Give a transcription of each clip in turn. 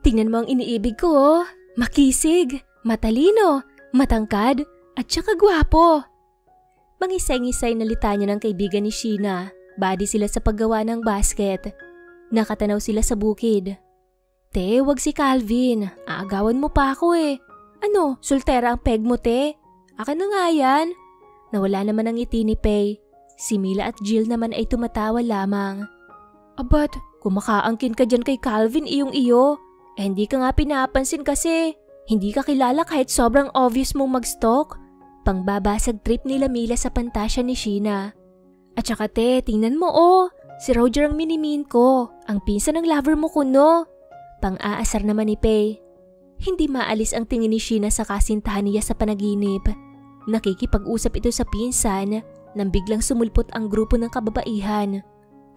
Tingnan mo ang iniibig ko oh. Makisig, matalino, matangkad, at saka gwapo. Mangisay-ngisay na litanya ng kaibigan ni Sheena. Badi sila sa paggawa ng basket. Nakatanaw sila sa bukid. Te, wag si Calvin. Aagawan mo pa ako eh. Ano, sultera ang peg mo te? Akin na nga yan. Nawala naman ang ngiti ni Pay. Si Mila at Jill naman ay tumatawa lamang. Abat, kumakaangkin ka dyan kay Calvin iyong iyo. Eh hindi ka nga pinapansin kasi. Hindi ka kilala kahit sobrang obvious mong mag-stalk. Pangbabasag trip nila Mila sa pantasya ni Sheena. At saka te, tingnan mo oh. Si Roger ang minimin ko. Ang pinsan ng lover mo kuno. Pang-aasar naman ni Pay. Hindi maalis ang tingin ni Sheena sa kasintahan niya sa panaginip. Nakikipag-usap ito sa pinsan nang biglang sumulpot ang grupo ng kababaihan.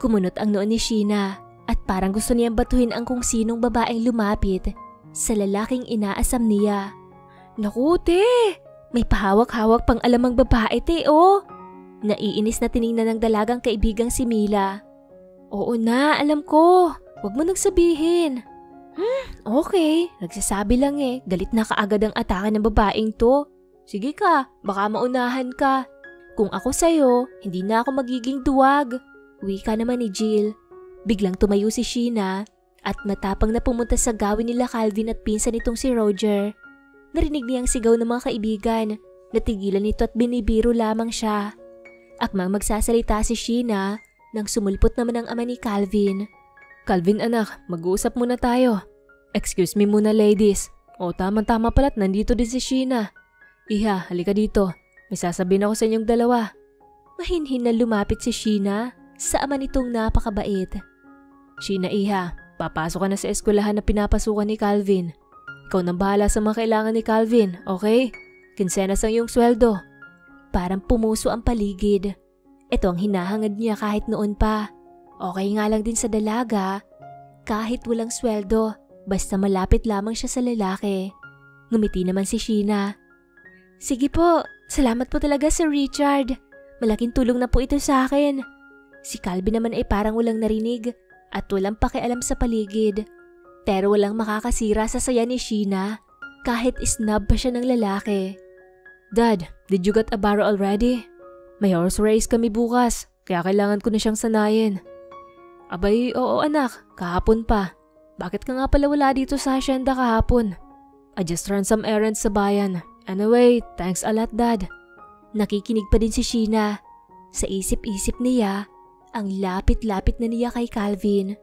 Kumunot ang noon ni Sheena at parang gusto niyang batuhin ang kung sinong babaeng lumapit sa lalaking inaasam niya. Naku te, may pahawak-hawak pang alamang babae te oh. Naiinis na tiningnan ng dalagang kaibigang si Mila. Oo na, alam ko. Huwag mo nagsabihin. Okay. Nagsasabi lang eh. Galit na kaagad ang atake ng babaeng to. Sige ka, baka maunahan ka. Kung ako sa'yo, hindi na ako magiging duwag. Uwi ka naman ni Jill. Biglang tumayo si Sheena at matapang na pumunta sa gawin nila Calvin at pinsan nitong si Roger. Narinig niyang sigaw ng mga kaibigan. Natigilan nito at binibiro lamang siya. Akmang magsasalita si Sheena nang sumulpot naman ang ama ni Calvin. Calvin anak, mag-uusap muna tayo. Excuse me muna ladies. O tama-tama pala't nandito din si Sheena. Iha, halika dito. May sasabihin ako sa inyong dalawa. Mahinhin na lumapit si Sheena sa ama nitong napakabait. Sheena iha, papasok ka na sa eskwelahan na pinapasukan ni Calvin. Ikaw nang bahala sa mga kailangan ni Calvin, okay? Kinsenas ang iyong sweldo. Parang pumuso ang paligid. Ito ang hinahangad niya kahit noon pa. Okay nga lang din sa dalaga. Kahit walang sweldo, basta malapit lamang siya sa lalaki. Ngumiti naman si Sheena. Sige po, salamat po talaga Sir Richard. Malaking tulong na po ito sa akin. Si Calvin naman ay parang walang narinig at walang pakialam sa paligid. Pero walang makakasira sa saya ni Sheena kahit isnub pa siya ng lalaki. Dad, did you get a barrow already? May horse race kami bukas, kaya kailangan ko na siyang sanayin. Abay, oo anak, kahapon pa. Bakit ka nga pala wala dito sa hacienda kahapon? I just ran some errands sa bayan. Anyway, thanks a lot dad. Nakikinig pa din si Sheena. Sa isip-isip niya, ang lapit-lapit na niya kay Calvin.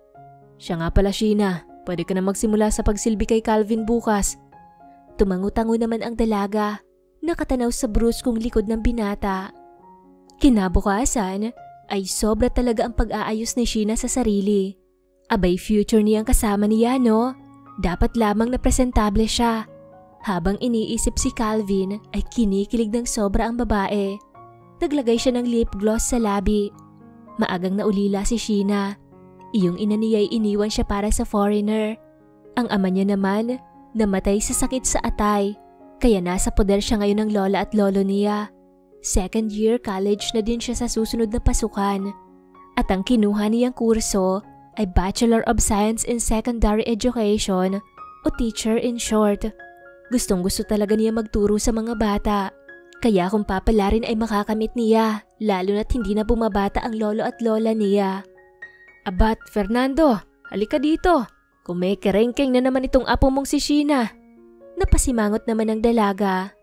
Siya nga pala Sheena, pwede ka na magsimula sa pagsilbi kay Calvin bukas. Tumango-tango naman ang dalaga. Nakatanaw sa bruskong likod ng binata. Kinabukasan ay sobra talaga ang pag-aayos ni Sheena sa sarili. Abay future niyang kasama niya no? Dapat lamang na presentable siya. Habang iniisip si Calvin ay kinikilig ng sobra ang babae. Naglagay siya ng lip gloss sa labi. Maagang naulila si Sheena. Iyong ina niya ay iniwan siya para sa foreigner. Ang ama niya naman namatay sa sakit sa atay. Kaya nasa poder siya ngayon ng lola at lolo niya. Second year college na din siya sa susunod na pasukan. At ang kinuha niyang kurso ay Bachelor of Science in Secondary Education o teacher in short. Gustong-gusto talaga niya magturo sa mga bata. Kaya kung papalarin ay makakamit niya, lalo na't hindi na bumabata ang lolo at lola niya. Abat, Fernando, halika dito. Kumekerengkeng na naman itong apo mong si Sheena. Napasimangot naman ang dalaga.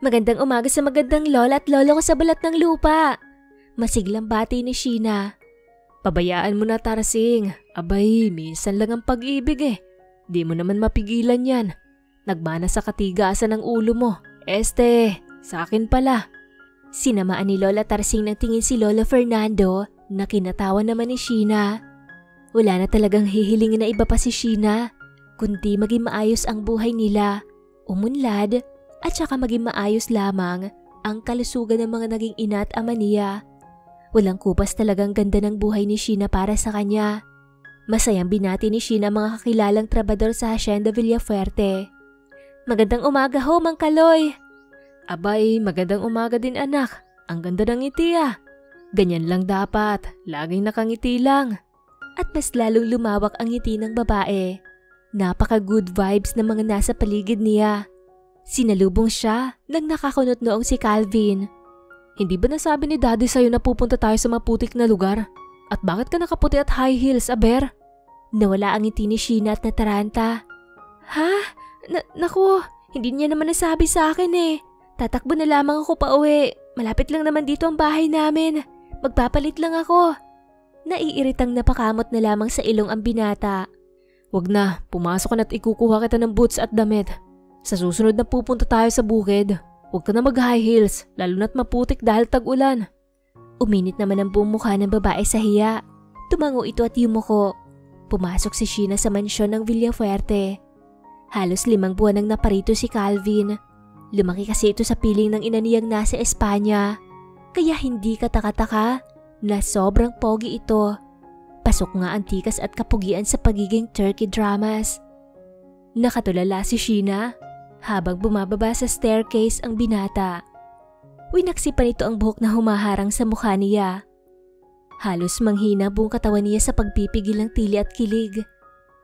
Magandang umaga sa magandang lola at lolo ko sa balat ng lupa. Masiglang bati ni Sheena. Pabayaan mo na Tarsing. Abay, minsan lang ang pag-ibig eh. Di mo naman mapigilan yan. Nagmana sa katigasan ng ulo mo. Sa akin pala. Sinamaan ni Lola Tarsing ng tingin si Lolo Fernando na kinatawa naman ni Sheena. Wala na talagang hihilingin na iba pa si Sheena. Kundi maging maayos ang buhay nila, umunlad, at saka maging maayos lamang ang kalusugan ng mga naging ina at ama niya. Walang kupas talagang ganda ng buhay ni Sheena para sa kanya. Masayang binati ni Sheena mga kakilalang trabador sa Hacienda Villafuerte. Magandang umaga ho, Mang Kaloy. Abay, magandang umaga din anak. Ang ganda ng ngiti ah. Ganyan lang dapat, laging nakangiti lang. At mas lalong lumawak ang ngiti ng babae. Napaka-good vibes ng mga nasa paligid niya. Sinalubong siya nang nakakunot noong si Calvin. Hindi ba nasabi ni Daddy sa'yo na pupunta tayo sa maputik na lugar? At bakit ka nakaputi at high heels, Aber? Nawala ang ngiti ni Sheena at nataranta. Ha? Naku, hindi niya naman nasabi sa akin eh. Tatakbo na lamang ako pa uwi. Malapit lang naman dito ang bahay namin. Magpapalit lang ako. Naiiritang napakamot na lamang sa ilong ang binata. Wag na, pumasok ka na at ikukuha kita ng boots at damit. Sa susunod na pupunta tayo sa bukid. Huwag ka na mag-high heels, lalo na't maputik dahil tag-ulan. Uminit naman ang buong mukha ng babae sa hiya. Tumango ito at yumuko. Pumasok si Sheena sa mansyon ng Villafuerte. Halos 5 buwan nang naparito si Calvin. Lumaki kasi ito sa piling ng ina niyang nasa Espanya. Kaya hindi katakataka na sobrang pogi ito. Pasok nga ang tikas at kapugian sa pagiging turkey dramas. Nakatulala si Sheena habang bumababa sa staircase ang binata. Winaksipan nito ang buhok na humaharang sa mukha niya. Halos manghina buong katawan niya sa pagpipigil ng tili at kilig.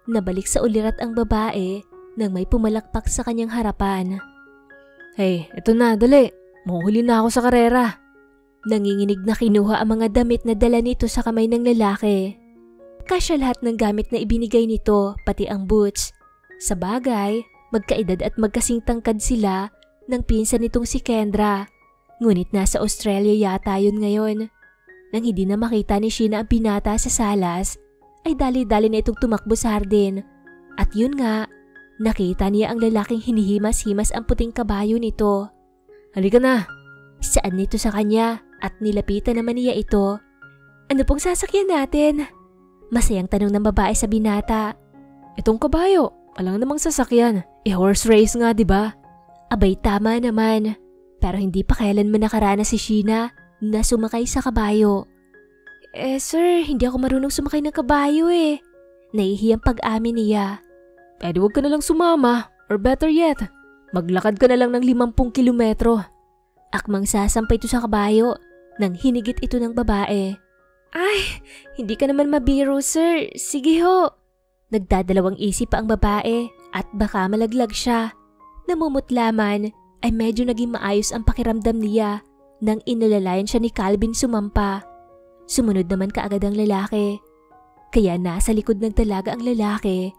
Nabalik sa ulirat ang babae nang may pumalakpak sa kanyang harapan. Hey, eto na, dali. Mahuhuli na ako sa karera. Nanginginig na kinuha ang mga damit na dala nito sa kamay ng lalaki. Kasya lahat ng gamit na ibinigay nito, pati ang boots. Sa bagay, magkaedad at magkasing tangkad sila ng pinsan nitong si Kendra. Ngunit nasa Australia yata yun ngayon. Nang hindi na makita ni Sheena ang binata sa salas, ay dali-dali na itong tumakbo sa hardin. At yun nga, nakita niya ang lalaking hinihimas-himas ang puting kabayo nito. Halika na! Saan nito sa kanya at nilapitan naman niya ito. Ano pong sasakyan natin? Masayang tanong ng babae sa binata. Itong kabayo, walang namang sasakyan. Horse race nga, di ba? Abay, tama naman. Pero hindi pa kailanman nakaranas si Sheena na sumakay sa kabayo. Sir, hindi ako marunong sumakay ng kabayo eh. Nahihiyang pag-amin niya. Pwede wag ka na lang sumama. Or better yet, maglakad ka na lang ng 50 kilometro. Akmang sasampay ito sa kabayo nang hinigit ito ng babae. Ay, hindi ka naman mabiro, sir. Sige ho. Nagdadalawang isip pa ang babae at baka malaglag siya. Namumutlaman ay medyo naging maayos ang pakiramdam niya nang inalalayan siya ni Calvin sumampa. Sumunod naman kaagad ang lalaki. Kaya nasa likod ng dalaga ang lalaki.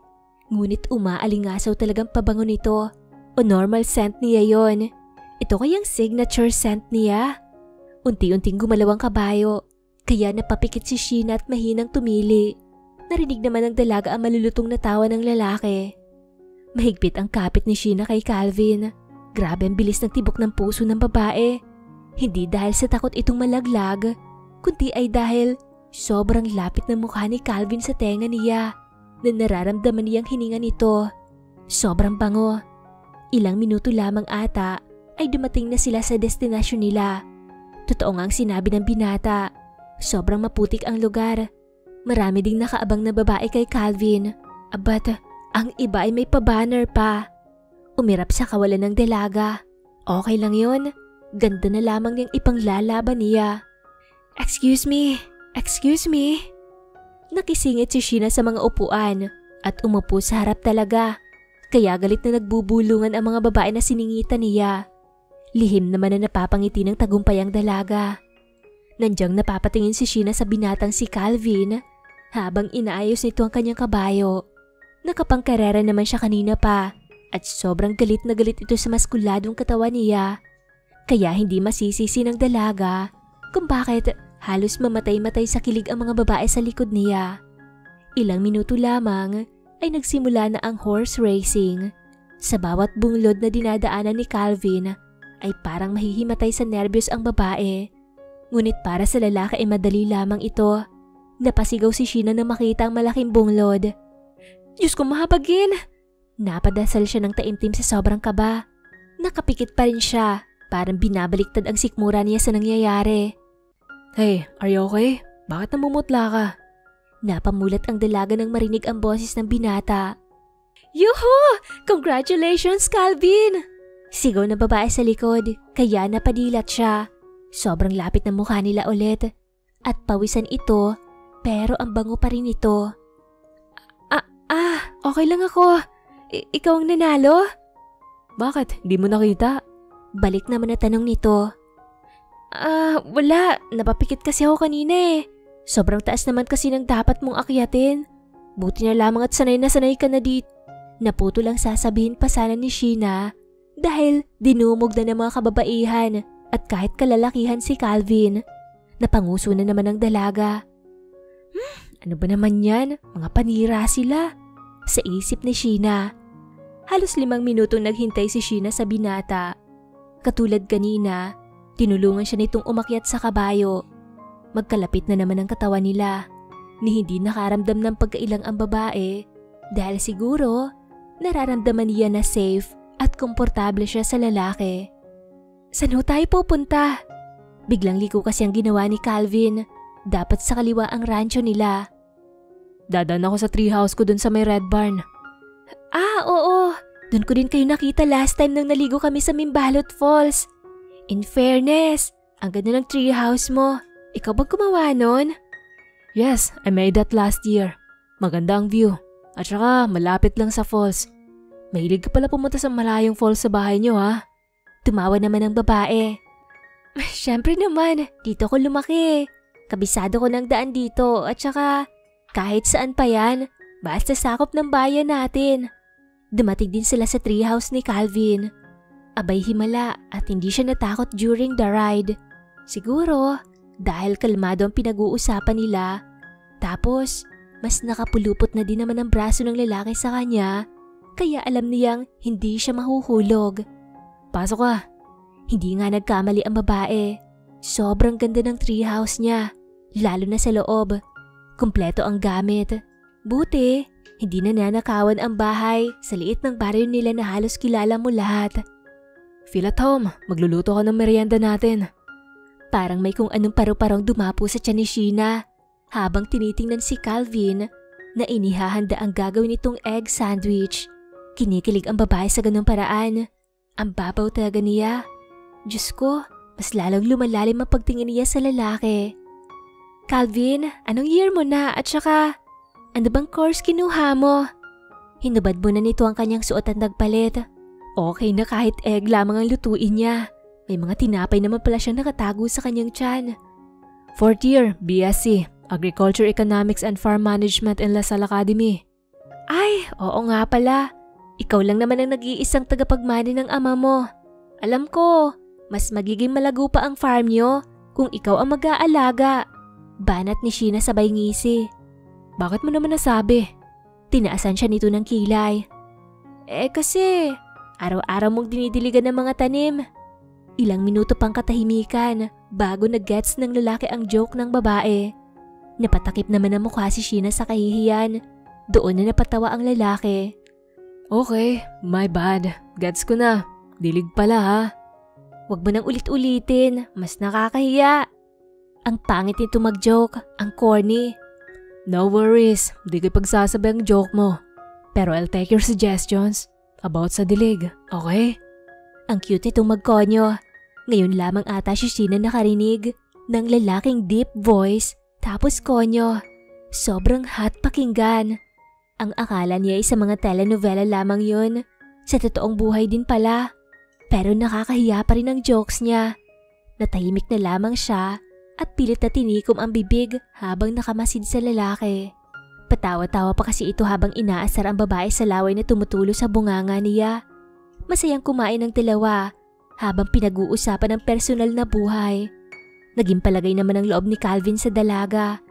Ngunit umaalingasaw talagang pabango nito o normal scent niya yon. Ito kayang signature scent niya. Unti-unting gumalaw ang kabayo kaya napapikit si Sheena at mahinang tumili. Narinig naman ng dalaga ang malulutong na tawa ng lalaki. Mahigpit ang kapit ni Sheena kay Calvin. Grabe ang bilis ng tibok ng puso ng babae. Hindi dahil sa takot itong malaglag, kundi ay dahil sobrang lapit ng mukha ni Calvin sa tenga niya na nararamdaman niyang hininga nito. Sobrang bango. Ilang minuto lamang ata ay dumating na sila sa destinasyon nila. Totoo nga ang sinabi ng binata. Sobrang maputik ang lugar. Marami ding nakaabang na babae kay Calvin. Abat, ang iba ay may pa-banner pa. Umirap sa kawalan ng dalaga. Okay lang yon. Ganda na lamang niyang ipanglalaban niya. Excuse me. Nakisingit si Sheena sa mga upuan at umupo sa harap talaga. Kaya galit na nagbubulungan ang mga babae na siningitan niya. Lihim naman na napapangiti ng tagumpay ang dalaga. Nandyang napapatingin si Sheena sa binatang si Calvin habang inaayos nito ang kanyang kabayo. Nakapangkarera naman siya kanina pa at sobrang galit na galit ito sa maskuladong katawan niya. Kaya hindi masisisi ng dalaga kung bakit halos mamatay-matay sa kilig ang mga babae sa likod niya. Ilang minuto lamang ay nagsimula na ang horse racing. Sa bawat bunglod na dinadaanan ni Calvin ay parang mahihimatay sa nerbiyos ang babae. Ngunit para sa lalaki ay madali lamang ito. Napasigaw si Sheena na makita ang malaking bunglod. Diyos ko, mahabagin! Napadasal siya ng taimtim sa sobrang kaba. Nakapikit pa rin siya, parang binabaliktad ang sikmura niya sa nangyayari. Hey, are you okay? Bakit namumutla ka? Napamulat ang dalaga nang marinig ang boses ng binata. Yuhu! Congratulations, Calvin! Sigaw ng babae sa likod, kaya napadilat siya. Sobrang lapit ng mukha nila ulit. At pawisan ito, pero ang bango pa rin ito. Okay lang ako. Ikaw ang nanalo? Bakit? Di mo nakita? Balik naman na tanong nito. Wala. Napapikit kasi ako kanina eh. Sobrang taas naman kasi ng dapat mong akyatin. Buti na lamang at sanay ka na dito. Naputo lang sasabihin pa sana ni Sheena dahil dinumog na ng mga kababaihan at kahit kalalakihan si Calvin. Napanguso na naman ang dalaga. Ano ba naman yan? Mga panira sila. Sa isip ni Sheena. Halos 5 minutong naghintay si Sheena sa binata. Katulad kanina, tinulungan siya nitong umakyat sa kabayo. Magkalapit na naman ang katawan nila. Ni hindi nakaramdam ng pagkailang ang babae dahil siguro nararamdaman niya na safe at komportable siya sa lalaki. Saan ho tayo pupunta? Biglang liko kasi ang ginawa ni Calvin. Dapat sa kaliwa ang rancho nila. Dadaan ako sa treehouse ko dun sa may red barn. Oo. Dun ko din kayo nakita last time nang naligo kami sa Mimbalot Falls. In fairness, ang ganda ng treehouse mo. Ikaw ba gumawa nun? Yes, I made that last year. Maganda ang view. At saka malapit lang sa falls. Mahilig ka pala pumunta sa malayong falls sa bahay niyo ha? Tumawa naman ang babae. Siyempre naman, dito ko lumaki. Kabisado ko ng daan dito at saka kahit saan pa yan, basta sakop ng bayan natin. Dumating din sila sa treehouse ni Calvin. Abay himala at hindi siya natakot during the ride. Siguro dahil kalmado ang pinag-uusapan nila. Tapos mas nakapulupot na din naman ang braso ng lalaki sa kanya kaya alam niyang hindi siya mahuhulog. Pasok ka. Hindi nga nagkamali ang babae. Sobrang ganda ng treehouse niya, lalo na sa loob. Kumpleto ang gamit. Buti, hindi na nanakawan ang bahay sa liit ng baryo nila na halos kilala mo lahat. Feel at home, magluluto ka ng merienda natin. Parang may kung anong paru-parong dumapo sa tiyan ni Sheena habang tinitingnan si Calvin na inihahanda ang gagawin nitong egg sandwich. Kinikilig ang babae sa ganung paraan. Ang babaw talaga niya. Diyos ko, mas lalong lumalalim ang pagtingin niya sa lalaki. Calvin, anong year mo na at saka ano bang course kinuha mo? Hinubad mo na nito ang kanyang suot at nagpalit. Okay na kahit egg lamang ang lutuin niya. May mga tinapay naman pala siyang nakatago sa kanyang tiyan. 4th year, BSc, Agriculture Economics and Farm Management in La Salle Academy. Ay, oo nga pala. Ikaw lang naman ang nag-iisang tagapagmana ng ama mo. Alam ko, mas magiging malago pa ang farm niyo kung ikaw ang mag-aalaga. Banat ni Sheena sabay ngisi. Bakit mo naman nasabi? Tinaasan siya nito ng kilay. Kasi araw-araw mong dinidiligan ng mga tanim. Ilang minuto pang katahimikan bago nag-gets ng lalaki ang joke ng babae. Napatakip naman ang mukha si Sheena sa kahihiyan. Doon na napatawa ang lalaki. Okay, my bad. Gets ko na. Dilig pala ha. Huwag mo nang ulit-ulitin. Mas nakakahiya. Ang pangit nito mag-joke. Ang corny. No worries. Di ko pagsasabay ang joke mo. Pero I'll take your suggestions about sa dilig. Okay? Ang cute nitong magkonyo. Ngayon lamang ata si Sheena nakarinig ng lalaking deep voice tapos konyo. Sobrang hot pakinggan. Ang akala niya ay sa mga telenovela lamang yun. Sa totoong buhay din pala. Pero nakakahiya pa rin ang jokes niya. Natahimik na lamang siya at pilit na tinikom ang bibig habang nakamasid sa lalaki. Patawa-tawa pa kasi ito habang inaasar ang babae sa laway na tumutulo sa bunganga niya. Masayang kumain ng dalawa habang pinag-uusapan ang personal na buhay. Naging palagay naman ang loob ni Calvin sa dalaga.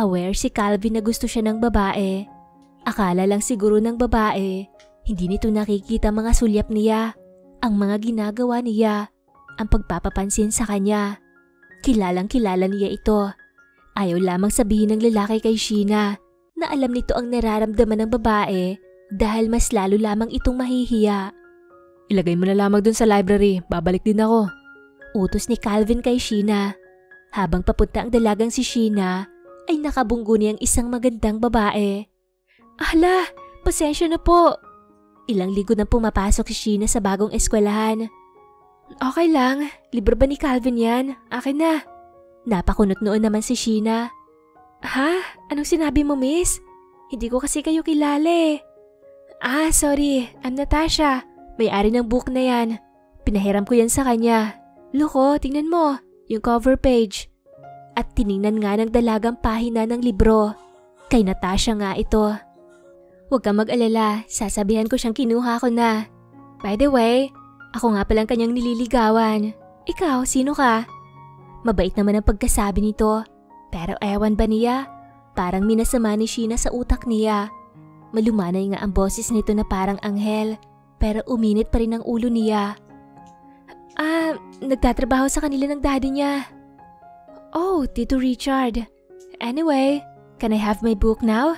Aware si Calvin na gusto siya ng babae. Akala lang siguro ng babae, hindi nito nakikita mga sulyap niya, ang mga ginagawa niya, ang pagpapapansin sa kanya. Kilalang kilala niya ito. Ayaw lamang sabihin ng lalaki kay Sheena na alam nito ang nararamdaman ng babae dahil mas lalo lamang itong mahihiya. Ilagay mo na lamang dun sa library, babalik din ako. Utos ni Calvin kay Sheena. Habang papunta ang dalagang si Sheena, ay nakabunggo niyang isang magandang babae. Ala, pasensya na po. Ilang linggo nang pumapasok si Sheena sa bagong eskwelahan. Okay lang, libre ba ni Calvin yan? Akin na. Napakunot noon naman si Sheena. Ha? Anong sinabi mo, miss? Hindi ko kasi kayo kilala eh. Sorry. I'm Natasha. May-ari ng book na yan. Pinahiram ko yan sa kanya. Loko, tingnan mo. Yung cover page. At tiningnan nga ng dalagang pahina ng libro. Kay Natasha nga ito. Huwag kang mag-alala. Sasabihan ko siyang kinuha ko na. By the way, ako nga palang kanyang nililigawan. Ikaw, sino ka? Mabait naman ang pagkasabi nito. Pero ewan ba niya? Parang minasama ni Sheena sa utak niya. Malumanay nga ang boses nito na parang anghel. Pero uminit pa rin ang ulo niya. Nagtatrabaho sa kanila ng daddy niya. Oh, Tito Richard. Anyway, can I have my book now?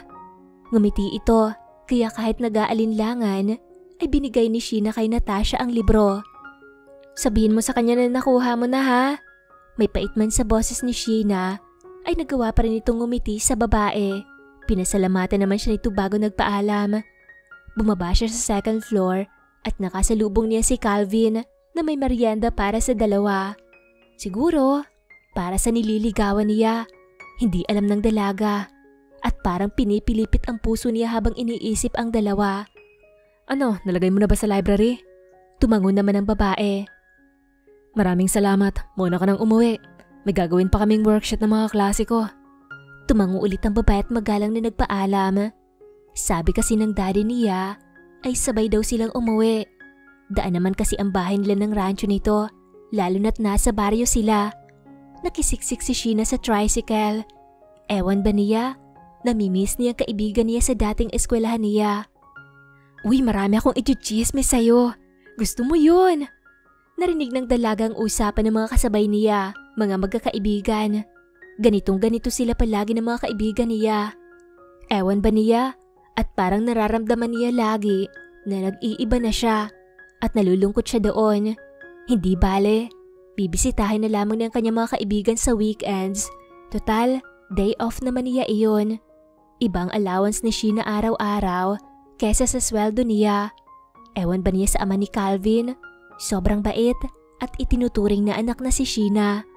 Ngumiti ito, kaya kahit nag-aalinlangan, ay binigay ni Sheena kay Natasha ang libro. Sabihin mo sa kanya na nakuha mo na ha? May pait man sa boses ni Sheena, ay nagawa pa rin itong ngumiti sa babae. Pinasalamatan naman siya nito bago nagpaalam. Bumaba siya sa second floor at nakasalubong niya si Calvin na may merienda para sa dalawa. Siguro, para sa nililigawan niya, hindi alam ng dalaga. At parang pinipilipit ang puso niya habang iniisip ang dalawa. Ano, nalagay mo na ba sa library? Tumango naman ang babae. Maraming salamat, muna ka nang umuwi. May gagawin pa kaming workshop ng mga klase ko. Tumango ulit ang babae at magalang na nagpaalam. Sabi kasi ng daddy niya ay sabay daw silang umuwi. Daan naman kasi ang bahay nila ng rancho nito, lalo na't nasa baryo sila. Nakisiksik si Sheena sa tricycle. Ewan ba niya? Namimiss niya ang kaibigan niya sa dating eskwelahan niya. Uy, marami akong i-chismis sa'yo. Gusto mo yun? Narinig ng dalagang usapan ng mga kasabay niya, mga magkakaibigan. Ganitong-ganito sila palagi ng mga kaibigan niya. Ewan ba niya? At parang nararamdaman niya lagi na nag-iiba na siya at nalulungkot siya doon. Hindi bale, bibisitahin na lamang niya ang kanyang mga kaibigan sa weekends. Total, day off naman niya iyon. Ibang allowance ni Sheena araw-araw kesa sa sweldo niya. Ewan ba niya sa ama ni Calvin? Sobrang bait at itinuturing na anak na si Sheena.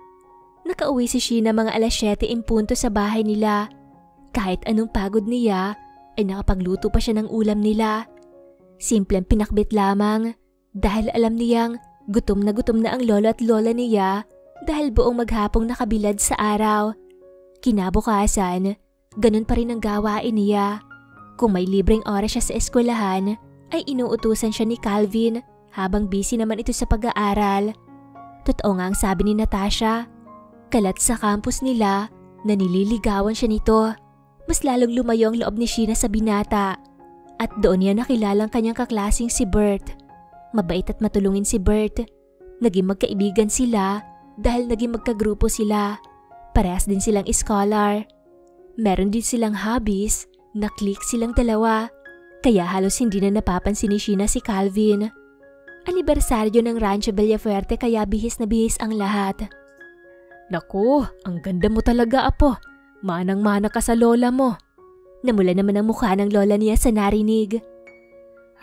Nakauwi si Sheena mga 7:00 sa bahay nila. Kahit anong pagod niya, ay nakapagluto pa siya ng ulam nila. Simpleng pinakbit lamang dahil alam niyang gutom na ang lolo at lola niya dahil buong maghapong nakabilad sa araw. Kinabukasan, ganun pa rin ang gawain niya. Kung may libreng oras siya sa eskwelahan, ay inuutusan siya ni Calvin habang busy naman ito sa pag-aaral. Totoo nga ang sabi ni Natasha, kalat sa campus nila na nililigawan siya nito. Mas lalong lumayo ang loob ni Sheena sa binata at doon niya nakilalang kanyang kaklasing si Bert. Mabait at matulungin si Bert. Naging magkaibigan sila dahil naging magkagrupo sila. Parehas din silang scholar. Meron din silang hobbies na click silang dalawa, kaya halos hindi na napapansin ni Sheena si Calvin. Anibersaryo ng Rancho Villafuerte kaya bihis na bihis ang lahat. Naku, ang ganda mo talaga, apo. Manang-mana ka sa lola mo. Namula naman ang mukha ng lola niya sa narinig.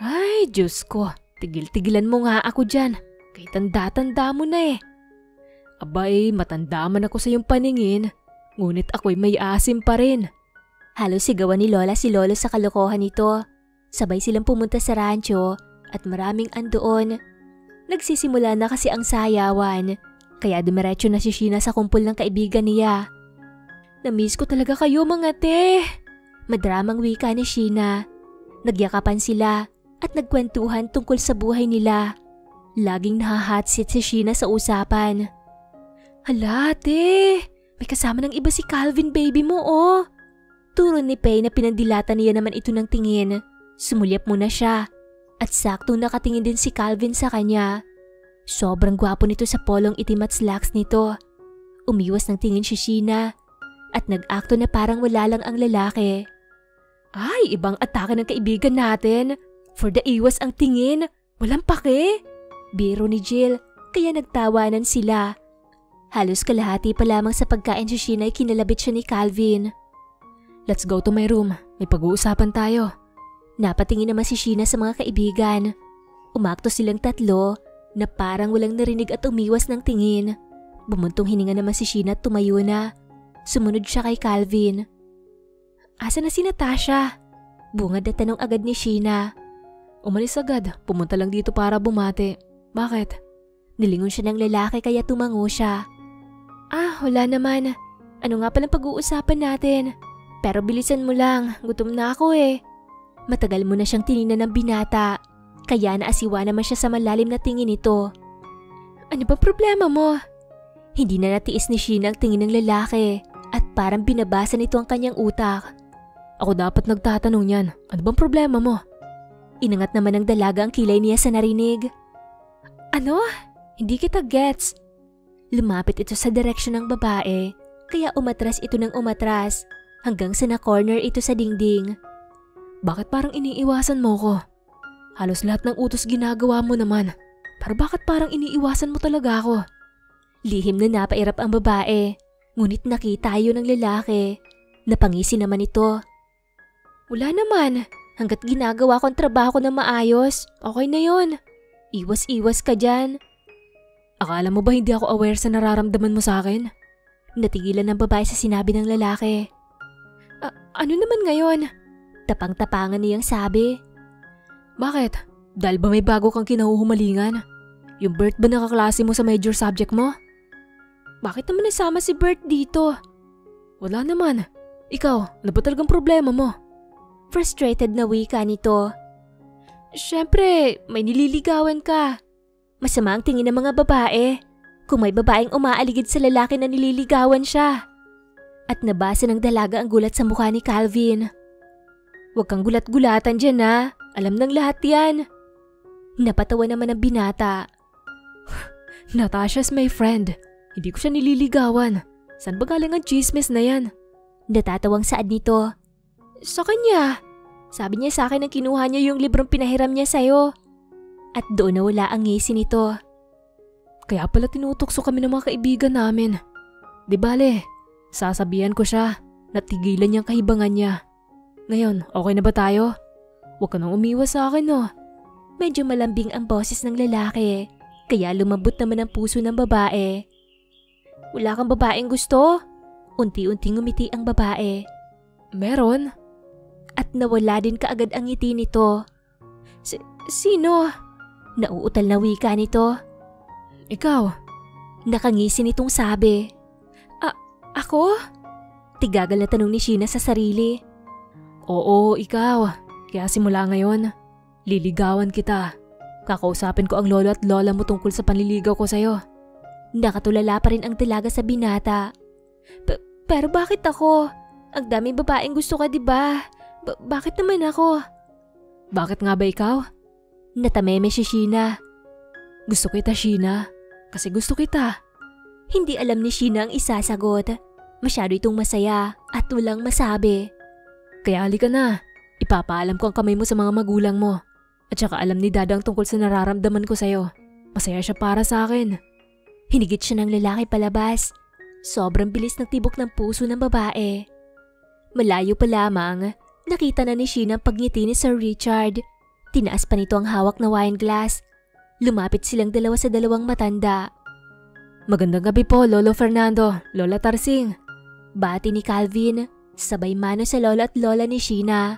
Ay, Diyos ko, tigil-tigilan mo nga ako dyan. Kay tanda-tanda mo na eh. Abay, matanda man ako sa iyong paningin, ngunit ako'y may asim pa rin. Halos sigawan ni lola si lolo sa kalokohan nito. Sabay silang pumunta sa rancho at maraming andoon. Nagsisimula na kasi ang sayawan, kaya dumiretso na si Sheena sa kumpul ng kaibigan niya. Namiss ko talaga kayo mga te. Madramang wika ni Sheena. Nagyakapan sila at nagkwentuhan tungkol sa buhay nila. Laging nahahatsit si Sheena sa usapan. Hala te, may kasama ng iba si Calvin baby mo oh. Turo ni Pay na pinandilatan niya naman ito ng tingin. Sumulyap muna siya at saktong nakatingin din si Calvin sa kanya. Sobrang gwapo nito sa polong itim at slacks nito. Umiwas ng tingin si Sheena at nag-akto na parang wala lang ang lalaki. Ay, ibang atake ng kaibigan natin. For the iwas ang tingin, walang pake. Biro ni Jill, kaya nagtawanan sila. Halos kalahati pa lamang sa pagkain si Sheena ay kinalabit siya ni Calvin. Let's go to my room, may pag-uusapan tayo. Napatingin naman si Sheena sa mga kaibigan. Umakto silang tatlo na parang walang narinig at umiwas ng tingin. Bumuntong hininga naman si Sheena at tumayo na. Sumunod siya kay Calvin. Asa na si Natasha? Bungad na tanong agad ni Sheena. Umalis agad, pumunta lang dito para bumati. Bakit? Nilingon siya ng lalaki kaya tumango siya. Wala naman. Ano nga palang pag-uusapan natin? Pero bilisan mo lang, gutom na ako eh. Matagal mo na siyang tiningnan ng binata, kaya naasiwa naman siya sa malalim na tingin nito. Ano ba problema mo? Hindi na natiis ni Sheena ang tingin ng lalaki at parang binabasa nito ang kanyang utak. Ako dapat nagtatanong yan. Ano bang problema mo? Inangat naman ng dalaga ang kilay niya sa narinig. Ano? Hindi kita gets. Lumapit ito sa direksyon ng babae, kaya umatras ito ng umatras hanggang sa na-corner ito sa dingding. Bakit parang iniiwasan mo ko? Halos lahat ng utos ginagawa mo naman. Pero bakit parang iniiwasan mo talaga ako? Lihim na napairap ang babae, ngunit nakita yun ng lalaki. Napangisi naman ito. Wala naman, hanggat ginagawa kong trabaho na maayos, okay na yon. Iwas-iwas ka dyan. Akala mo ba hindi ako aware sa nararamdaman mo sa akin? Natigilan ng babae sa sinabi ng lalaki. Ano naman ngayon? Tapang-tapangan niyang sabi. Bakit? Dahil ba may bago kang kinahuhumalingan? Yung Bert ba nakaklase mo sa major subject mo? Bakit naman nasama si Bert dito? Wala naman. Ikaw, ano ba talagang problema mo? Frustrated na wika nito. Siyempre, may nililigawan ka. Masama ang tingin ng mga babae kung may babaeng umaaligid sa lalaki na nililigawan siya. At nabasa ng dalaga ang gulat sa mukha ni Calvin. Huwag kang gulat-gulatan dyan ha. Alam ng lahat yan. Napatawa naman ang binata. Natasha's my friend. Hindi ko siya nililigawan. Saan ba galing ang chismis na yan? Natatawang saad nito. Sa kanya. Sabi niya sa akin na kinuha niya yung librong pinahiram niya sa'yo. At doon nawala ang ngisi nito. Kaya pala tinutokso kami ng mga kaibigan namin. Di bale, sasabihan ko siya na tigilan niyang kahibangan niya. Ngayon, okay na ba tayo? Huwag ka nang umiwas sa akin no. Medyo malambing ang boses ng lalaki, kaya lumambot naman ang puso ng babae. Wala kang babaeng gusto? Unti-unting ngumiti ang babae. Meron. At nawala din kaagad ang ngiti nito. Sino? Nauutal na wika nito. Ikaw. Nakangisi nitong sabi. Ako? Tigagal na tanong ni Sheena sa sarili. Oo, ikaw. Kaya simula ngayon, liligawan kita. Kakausapin ko ang lolo at lola mo tungkol sa panliligaw ko sa'yo. Nakatulala pa rin ang dalaga sa binata. Pero bakit ako? Ang daming babaeng gusto ka, diba? Bakit naman ako? Bakit nga ba ikaw? Natameme si Sheena. Gusto kita, Sheena. Kasi gusto kita. Hindi alam ni Sheena ang isasagot. Masyado itong masaya at walang masabi. Kaya halika na. Ipapaalam ko ang kamay mo sa mga magulang mo. At saka alam ni Dada ang tungkol sa nararamdaman ko sa'yo. Masaya siya para sa akin. Hinigit siya ng lalaki palabas. Sobrang bilis ng tibok ng puso ng babae. Malayo pa lamang, nakita na ni Sheena ang pagngiti ni Sir Richard. Tinaas pa nito ang hawak na wine glass. Lumapit silang dalawa sa dalawang matanda. Magandang gabi po, Lolo Fernando, Lola Tarsing. Bati ni Calvin, sabay mano sa lolo at lola ni Sheena.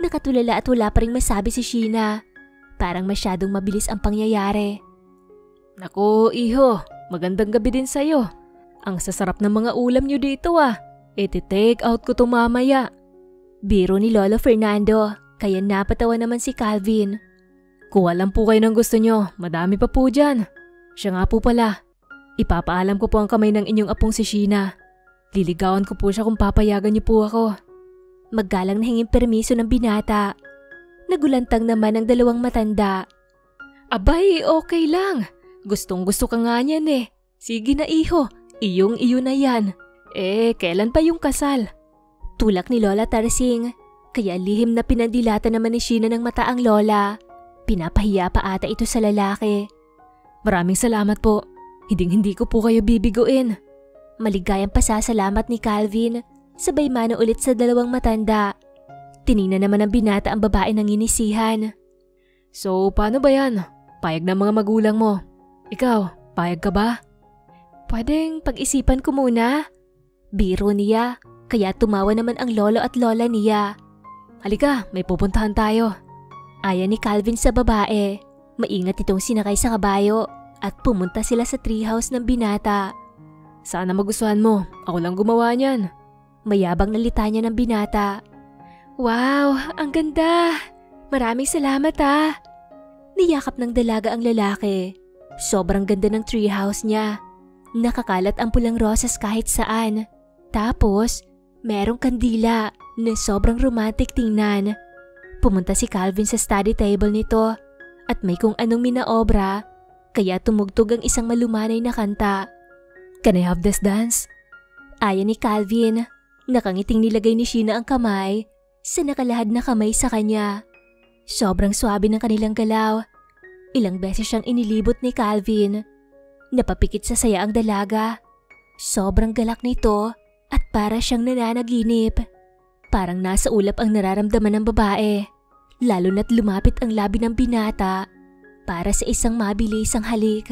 Nakatulala at wala pa ring masabi si Sheena. Parang masyadong mabilis ang pangyayari. Naku, iho, magandang gabi din sa'yo. Ang sasarap ng mga ulam nyo dito ah. Iti-take out ko to mamaya. Biro ni Lolo Fernando, kaya napatawa naman si Calvin. Kuha lang po kayo ng gusto nyo, madami pa po dyan. Siya nga po pala, ipapaalam ko po ang kamay ng inyong apong si Sheena. Liligawan ko po siya kung papayagan niyo po ako. Maggalang na hinging permiso ng binata. Nagulantang naman ang dalawang matanda. Abay, okay lang. Gustong gusto ka nga niyan eh. Sige na iho, iyong-iyo na yan. Kailan pa yung kasal? Tulak ni Lola Tarsing, kaya lihim na pinandilata naman ni Sheena ng mata ang lola. Pinapahiya pa ata ito sa lalaki. Maraming salamat po. Hinding-hindi ko po kayo bibiguin. Maligayang pasasalamat ni Calvin, sabay mano ulit sa dalawang matanda. Tiningnan naman ng binata ang babae ng inisihan. So, paano ba yan? Payag ng mga magulang mo. Ikaw, payag ka ba? Pwedeng pag-isipan ko muna. Biro niya, kaya tumawa naman ang lolo at lola niya. Halika, may pupuntahan tayo. Aya ni Calvin sa babae. Maingat itong sinakay sa kabayo at pumunta sila sa treehouse ng binata. Sana magustuhan mo. Ako lang gumawa niyan. Mayabang nalita niya ng binata. Wow, ang ganda! Maraming salamat ah! Niyakap ng dalaga ang lalaki. Sobrang ganda ng treehouse niya. Nakakalat ang pulang rosas kahit saan. Tapos, merong kandila na sobrang romantic tingnan. Pumunta si Calvin sa study table nito at may kung anong minaobra kaya tumugtog ang isang malumanay na kanta. Can I have this dance? Aya ni Calvin. Nakangiting nilagay ni Sheena ang kamay sa nakalahad na kamay sa kanya. Sobrang swabe ng kanilang galaw. Ilang beses siyang inilibot ni Calvin. Napapikit sa saya ang dalaga. Sobrang galak nito at para siyang nananaginip. Parang nasa ulap ang nararamdaman ng babae. Lalo na't lumapit ang labi ng binata para sa isang mabilisang halik.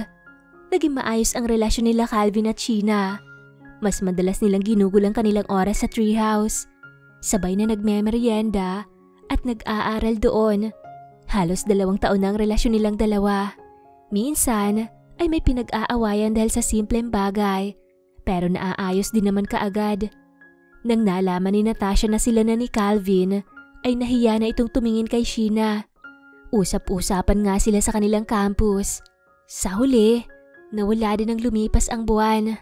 Naging maayos ang relasyon nila Calvin at Sheena. Mas madalas nilang ginugol ang kanilang oras sa treehouse. Sabay na nagmemeryenda at nag-aaral doon. Halos 2 taon na ang relasyon nilang dalawa. Minsan ay may pinag-aawayan dahil sa simpleng bagay, pero naaayos din naman kaagad. Nang nalaman ni Natasha na sila na ni Calvin, ay nahiya na itong tumingin kay Sheena. Usap-usapan nga sila sa kanilang campus. Sa huli, nawala din ang lumipas ang buwan.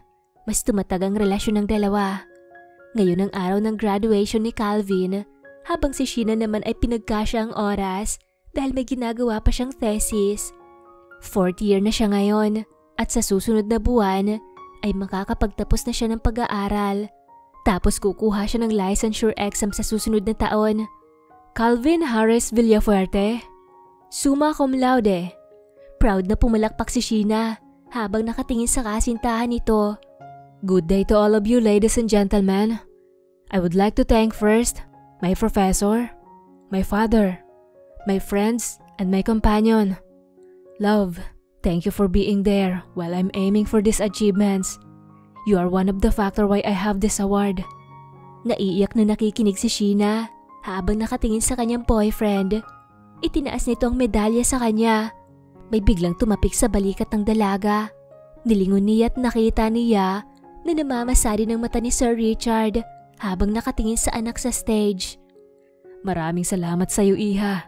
Mas tumatag ang relasyon ng dalawa. Ngayon ang araw ng graduation ni Calvin, habang si Sheena naman ay pinagkasya ang oras dahil may ginagawa pa siyang thesis. 4th year na siya ngayon at sa susunod na buwan ay makakapagtapos na siya ng pag-aaral. Tapos kukuha siya ng licensure exam sa susunod na taon. Calvin Harris Villafuerte, summa cum laude. Proud na pumalakpak si Sheena habang nakatingin sa kasintahan nito. Good day to all of you ladies and gentlemen. I would like to thank first my professor, my father, my friends, and my companion. Love, thank you for being there while I'm aiming for these achievements. You are one of the factor why I have this award. Naiiyak na nakikinig si Sheena habang nakatingin sa kanyang boyfriend. Itinaas nito ang medalya sa kanya. May biglang tumapik sa balikat ng dalaga. Nilingon niya at nakita niya na namamasari ng mata ni Sir Richard habang nakatingin sa anak sa stage. Maraming salamat sa iyo, Iha.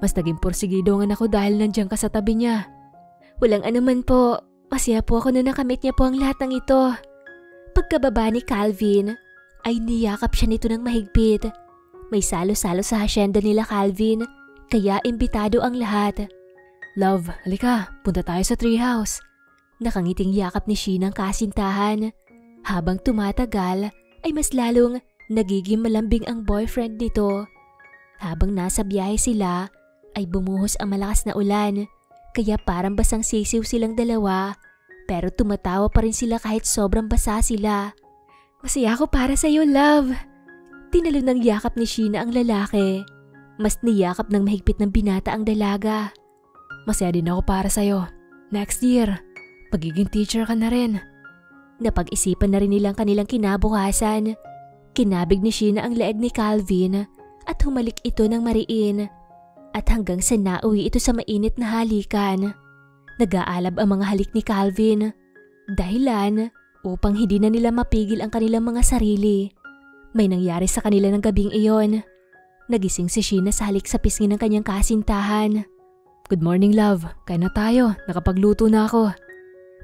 Mas naging porsigido nga ako dahil nandiyan ka sa tabi niya. Walang anuman po. Masaya po ako na nakamit niya po ang lahat ng ito. Pagkababa ni Calvin, ay niyakap siya nito ng mahigpit. May salo-salo sa hasyenda nila Calvin, kaya imbitado ang lahat. Love, halika, punta tayo sa treehouse. Nakangiting yakap ni Sheena ang kasintahan. Habang tumatagal, ay mas lalong nagiging malambing ang boyfriend nito. Habang nasa biyahe sila, ay bumuhos ang malakas na ulan. Kaya parang basang sisiw silang dalawa, pero tumatawa pa rin sila kahit sobrang basa sila. Masaya ako para sa iyo, love. Tinalo ng yakap ni Sheena ang lalaki. Mas niyakap ng mahigpit ng binata ang dalaga. Masaya din ako para sa iyo. Next year, magiging teacher ka na rin. Napag-isipan na rin nilang kanilang kinabukasan. Kinabig ni Sheena ang leeg ni Calvin at humalik ito ng mariin. At hanggang sa nauwi ito sa mainit na halikan. Nag-aalab ang mga halik ni Calvin. Dahilan upang hindi na nila mapigil ang kanilang mga sarili. May nangyari sa kanila ng gabing iyon. Nagising si Sheena sa halik sa pisngi ng kanyang kasintahan. Good morning, love. Kain na tayo. Nakapagluto na ako.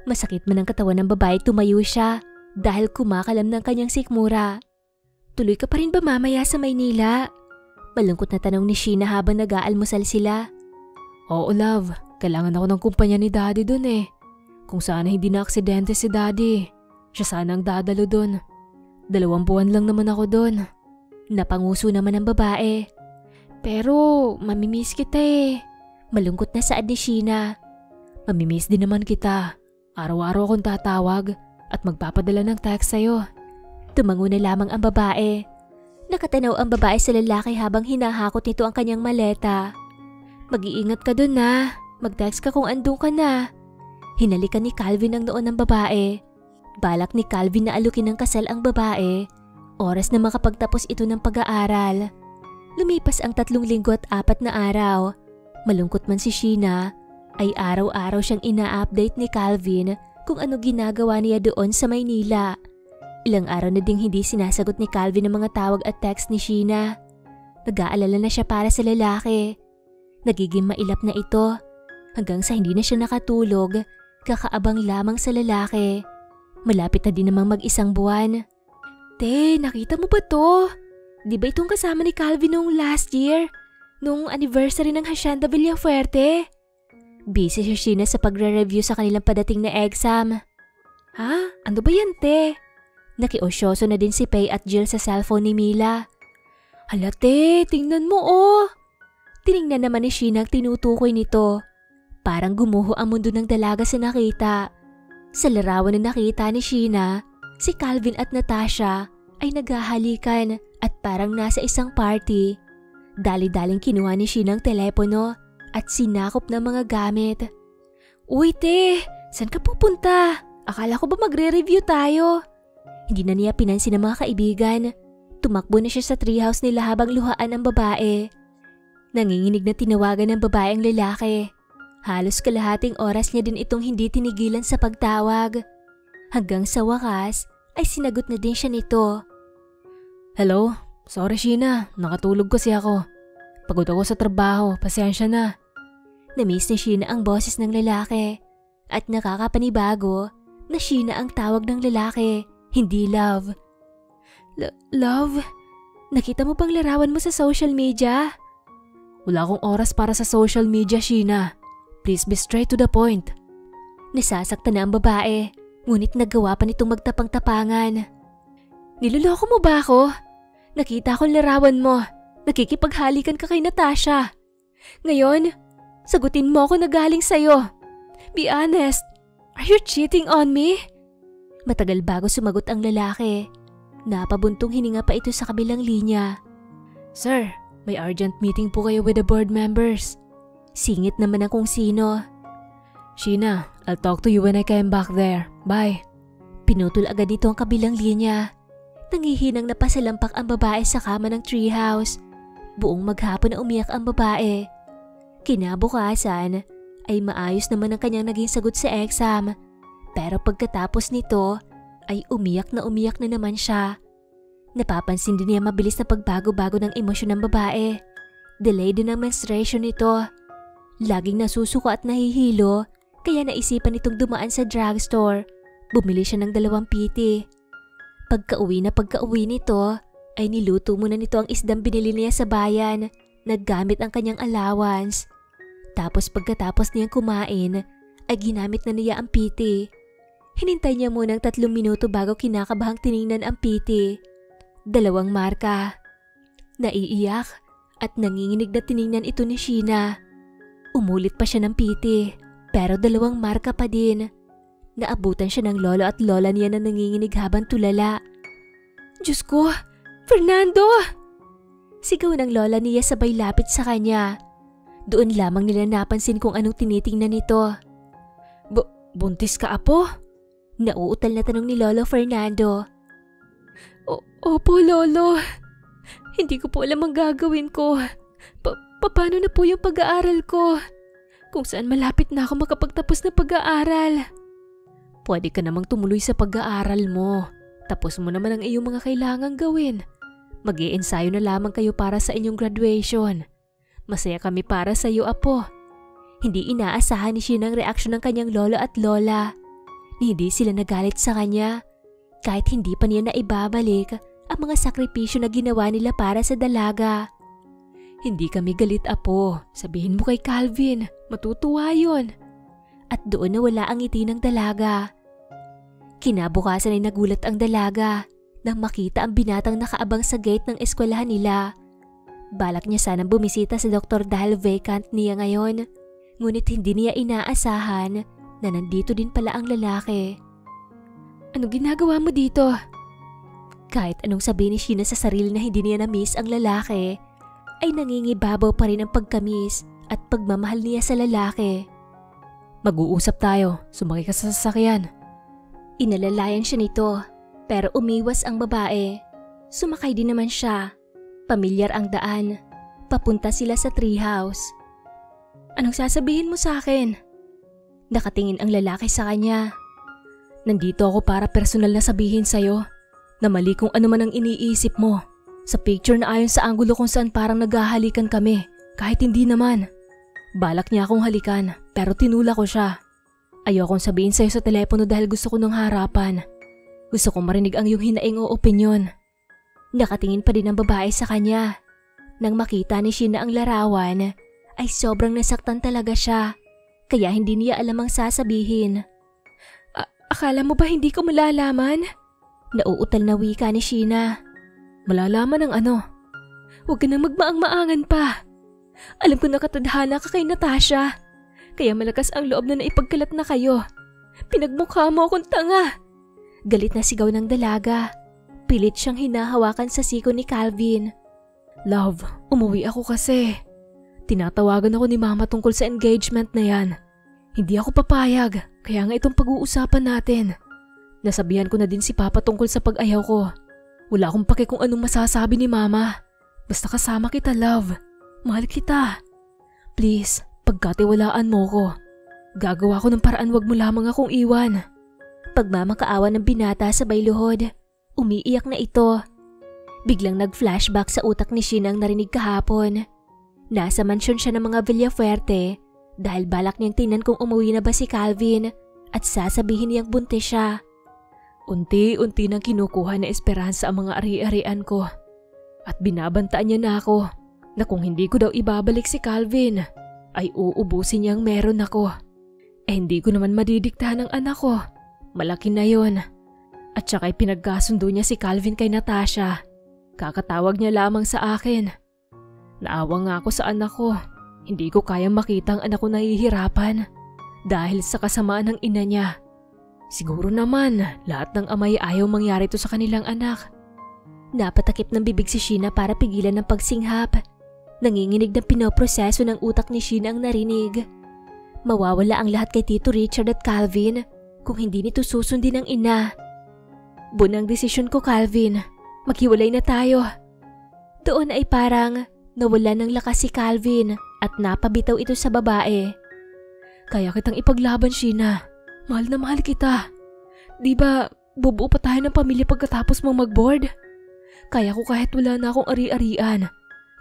Masakit man ang katawan ng babae, tumayo siya dahil kumakalam ng kanyang sikmura. Tuloy ka pa rin ba mamaya sa Maynila? Malungkot na tanong ni Sheena habang nag-aalmusal sila. Oo, love. Kailangan ako ng kumpanya ni Daddy dun eh. Kung sana hindi na aksidente si Daddy, siya sana ang dadalo dun. 2 buwan lang naman ako dun. Napanguso naman ang babae. Pero mamimiss kita eh. Malungkot na saad ni Sheena. Mamimiss din naman kita. Araw-araw akong tatawag at magpapadala ng text sa'yo. Tumango na lamang ang babae. Nakatanaw ang babae sa lalaki habang hinahakot nito ang kanyang maleta. Mag-iingat ka dun na. Mag-text ka kung andun ka na. Hinalikan ni Calvin ang noon ng babae. Balak ni Calvin na alukin ng kasal ang babae. Oras na makapagtapos ito ng pag-aaral. Lumipas ang 3 linggo at 4 na araw Malungkot man si Sheena, ay araw-araw siyang ina-update ni Calvin kung ano ginagawa niya doon sa Maynila. Ilang araw na ding hindi sinasagot ni Calvin ang mga tawag at text ni Sheena. Nag-aalala na siya para sa lalaki. Nagiging mailap na ito hanggang sa hindi na siya nakatulog, kakaabang lamang sa lalaki. Malapit na din namang mag-isang buwan. Te, nakita mo ba to? Di ba itong kasama ni Calvin noong last year? Noong anniversary ng Hacienda Villafuerte? Busy si Sheena sa pagre-review sa kanilang padating na exam. Ha? Ano ba yan, te? Nakiosyoso na din si Pay at Jill sa cellphone ni Mila. Hala, te, tingnan mo oh. Tiningnan naman ni Sheena ang tinutukoy nito. Parang gumuho ang mundo ng dalaga sa nakita. Sa larawan na nakita ni Sheena, si Calvin at Natasha ay naghahalikan at parang nasa isang party. Dali-daling kinuha ni Sheena ang telepono at sinakop ng mga gamit. Uy te, saan ka pupunta? Akala ko ba magre-review tayo? Hindi na niya pinansin ng mga kaibigan. Tumakbo na siya sa treehouse nila habang luhaan ang babae. Nanginginig na tinawagan ng babae ang lalaki. Halos kalahating oras niya din itong hindi tinigilan sa pagtawag. Hanggang sa wakas ay sinagot na din siya nito. Hello? Sorry Sheena, nakatulog kasi ako. Pagod ako sa trabaho, pasensya na. Namiss ni Sheena ang boses ng lalaki at nakakapanibago na Sheena ang tawag ng lalaki, hindi love. Love? Nakita mo bang larawan mo sa social media? Wala akong oras para sa social media, Sheena. Please be straight to the point. Nasasaktan na ang babae, ngunit nagawa pa nitong magtapang-tapangan. Niloloko mo ba ako? Nakita ko larawan mo. Nakikipaghalikan ka kay Natasha. Ngayon, sagutin mo ako na galing sa'yo. Be honest, are you cheating on me? Matagal bago sumagot ang lalaki. Napabuntong hininga pa ito sa kabilang linya. Sir, may urgent meeting po kayo with the board members. Singit naman ang kung sino. Sheena, I'll talk to you when I came back there. Bye. Pinutol agad nito ang kabilang linya. Nangihinang napasalampak ang babae sa kama ng treehouse. Buong maghapon na umiyak ang babae. Kinabukasan ay maayos naman ang kanyang naging sagot sa exam. Pero pagkatapos nito ay umiyak na naman siya. Napapansin din niya mabilis na pagbago-bago ng emosyon ng babae. Delay din ang menstruation nito. Laging nasusuka at nahihilo kaya naisipan nitong dumaan sa drugstore. Bumili siya ng 2 piti. Pagka-uwi nito ay niluto muna nito ang isdang binili niya sa bayan, naggamit ang kanyang allowance. Tapos pagkatapos niyang kumain ay ginamit na niya ang piti. Hinintay niya muna ng 3 minuto bago kinakabahang tiningnan ang piti. 2 marka. Naiiyak at nanginginig na tiningnan ito ni Sheena. Umulit pa siya ng piti pero 2 marka pa din. Naabutan siya ng lolo at lola niya na nanginginig habang tulala. Diyos ko! Fernando! Sigaw ng lola niya sabay lapit sa kanya. Doon lamang nila napansin kung anong tinitingnan nito. Buntis ka, apo? Nauutal na tanong ni Lolo Fernando. Opo, Lolo. Hindi ko po alam ang gagawin ko. Paano na po yung pag-aaral ko? Kung saan malapit na ako makapagtapos na pag-aaral. Pwede ka namang tumuloy sa pag-aaral mo. Tapos mo naman ang iyong mga kailangang gawin. Mag-i-ensayo na lamang kayo para sa inyong graduation. Masaya kami para sa iyo, apo. Hindi inaasahan ni Sheena ang reaksyon ng kanyang lolo at lola. Hindi sila nagalit sa kanya. Kahit hindi pa niya naibabalik ang mga sakripisyo na ginawa nila para sa dalaga. Hindi kami galit, apo. Sabihin mo kay Calvin. Matutuwa yun. At doon nawala ang ngiti ng dalaga. Kinabukasan ay nagulat ang dalaga nang makita ang binatang nakaabang sa gate ng eskwelahan nila. Balak niya sanang bumisita sa doktor dahil vacant niya ngayon, ngunit hindi niya inaasahan na nandito din pala ang lalaki. Ano ginagawa mo dito? Kahit anong sabihin ni Sheena sa sarili na hindi niya na-miss ang lalaki, ay nangingibabaw pa rin ang pagkamis at pagmamahal niya sa lalaki. Mag-uusap tayo. Sumakay ka sa sasakyan. Inalalayan siya nito, pero umiwas ang babae. Sumakay din naman siya. Pamilyar ang daan. Papunta sila sa treehouse. Anong sasabihin mo sa akin? Nakatingin ang lalaki sa kanya. Nandito ako para personal na sabihin sa'yo na mali kung ano man ang iniisip mo. Sa picture na ayon sa anggulo kung saan parang naghahalikan kami, kahit hindi naman. Balak niya akong halikan pero tinula ko siya. Ayokong sabihin sa'yo sa telepono dahil gusto ko ng harapan. Gusto kong marinig ang iyong hinaing o opinyon. Nakatingin pa din ang babae sa kanya. Nang makita ni Sheena ang larawan, ay sobrang nasaktan talaga siya. Kaya hindi niya alam ang sasabihin. Akala mo ba hindi ko malalaman? Nauutal na wika ni Sheena. Malalaman ang ano? Huwag ka nang magmaang-maangan pa. Alam ko nakatadhana ka kay Natasha. Kaya malakas ang loob na naipagkalat na kayo. Pinagmukha mo akong tanga. Galit na sigaw ng dalaga. Pilit siyang hinahawakan sa siko ni Calvin. Love, umuwi ako kasi. Tinatawagan ako ni Mama tungkol sa engagement na yan. Hindi ako papayag, kaya nga itong pag-uusapan natin. Nasabihan ko na din si Papa tungkol sa pag-ayaw ko. Wala akong pake kung anong masasabi ni Mama. Basta kasama kita, love. Mahal kita. Please, pagkatiwalaan mo ko. Gagawa ko ng paraan, wag mo lamang akong iwan. Pagmamakaawa ng binata sabay luhod, umiiyak na ito. Biglang nag-flashback sa utak ni Sheena ang narinig kahapon. Nasa mansyon siya ng mga Villafuerte dahil balak niyang tingnan kung umuwi na ba si Calvin at sasabihin niyang buntis siya. Unti-unti nang kinukuha na esperansa ang mga ari-arian ko. At binabantaan niya na ako na kung hindi ko daw ibabalik si Calvin, ay uubusin niyang meron ako. Hindi ko naman madidiktahan ng anak ko. Malaki na yon. At saka pinagkasundo niya si Calvin kay Natasha. Kakatawag niya lamang sa akin. Naawa nga ako sa anak ko. Hindi ko kayang makita ang anak ko nahihirapan dahil sa kasamaan ng ina niya. Siguro naman, lahat ng amay ayaw mangyari to sa kanilang anak. Napatakip ng bibig si Sheena para pigilan ng pagsinghap. Nanginginig na pinoproseso ng utak ni Sheena ang narinig. Mawawala ang lahat kay Tito Richard at Calvin kung hindi nito susundin ng ina. Bunang desisyon ko, Calvin. Maghiwalay na tayo. Doon ay parang nawala ng lakas si Calvin at napabitaw ito sa babae. Kaya kitang ipaglaban, Sheena. Mahal na mahal kita. Di ba bubuo pa tayo ng pamilya pagkatapos mong mag-board? Kaya ko kahit wala na akong ari-arian.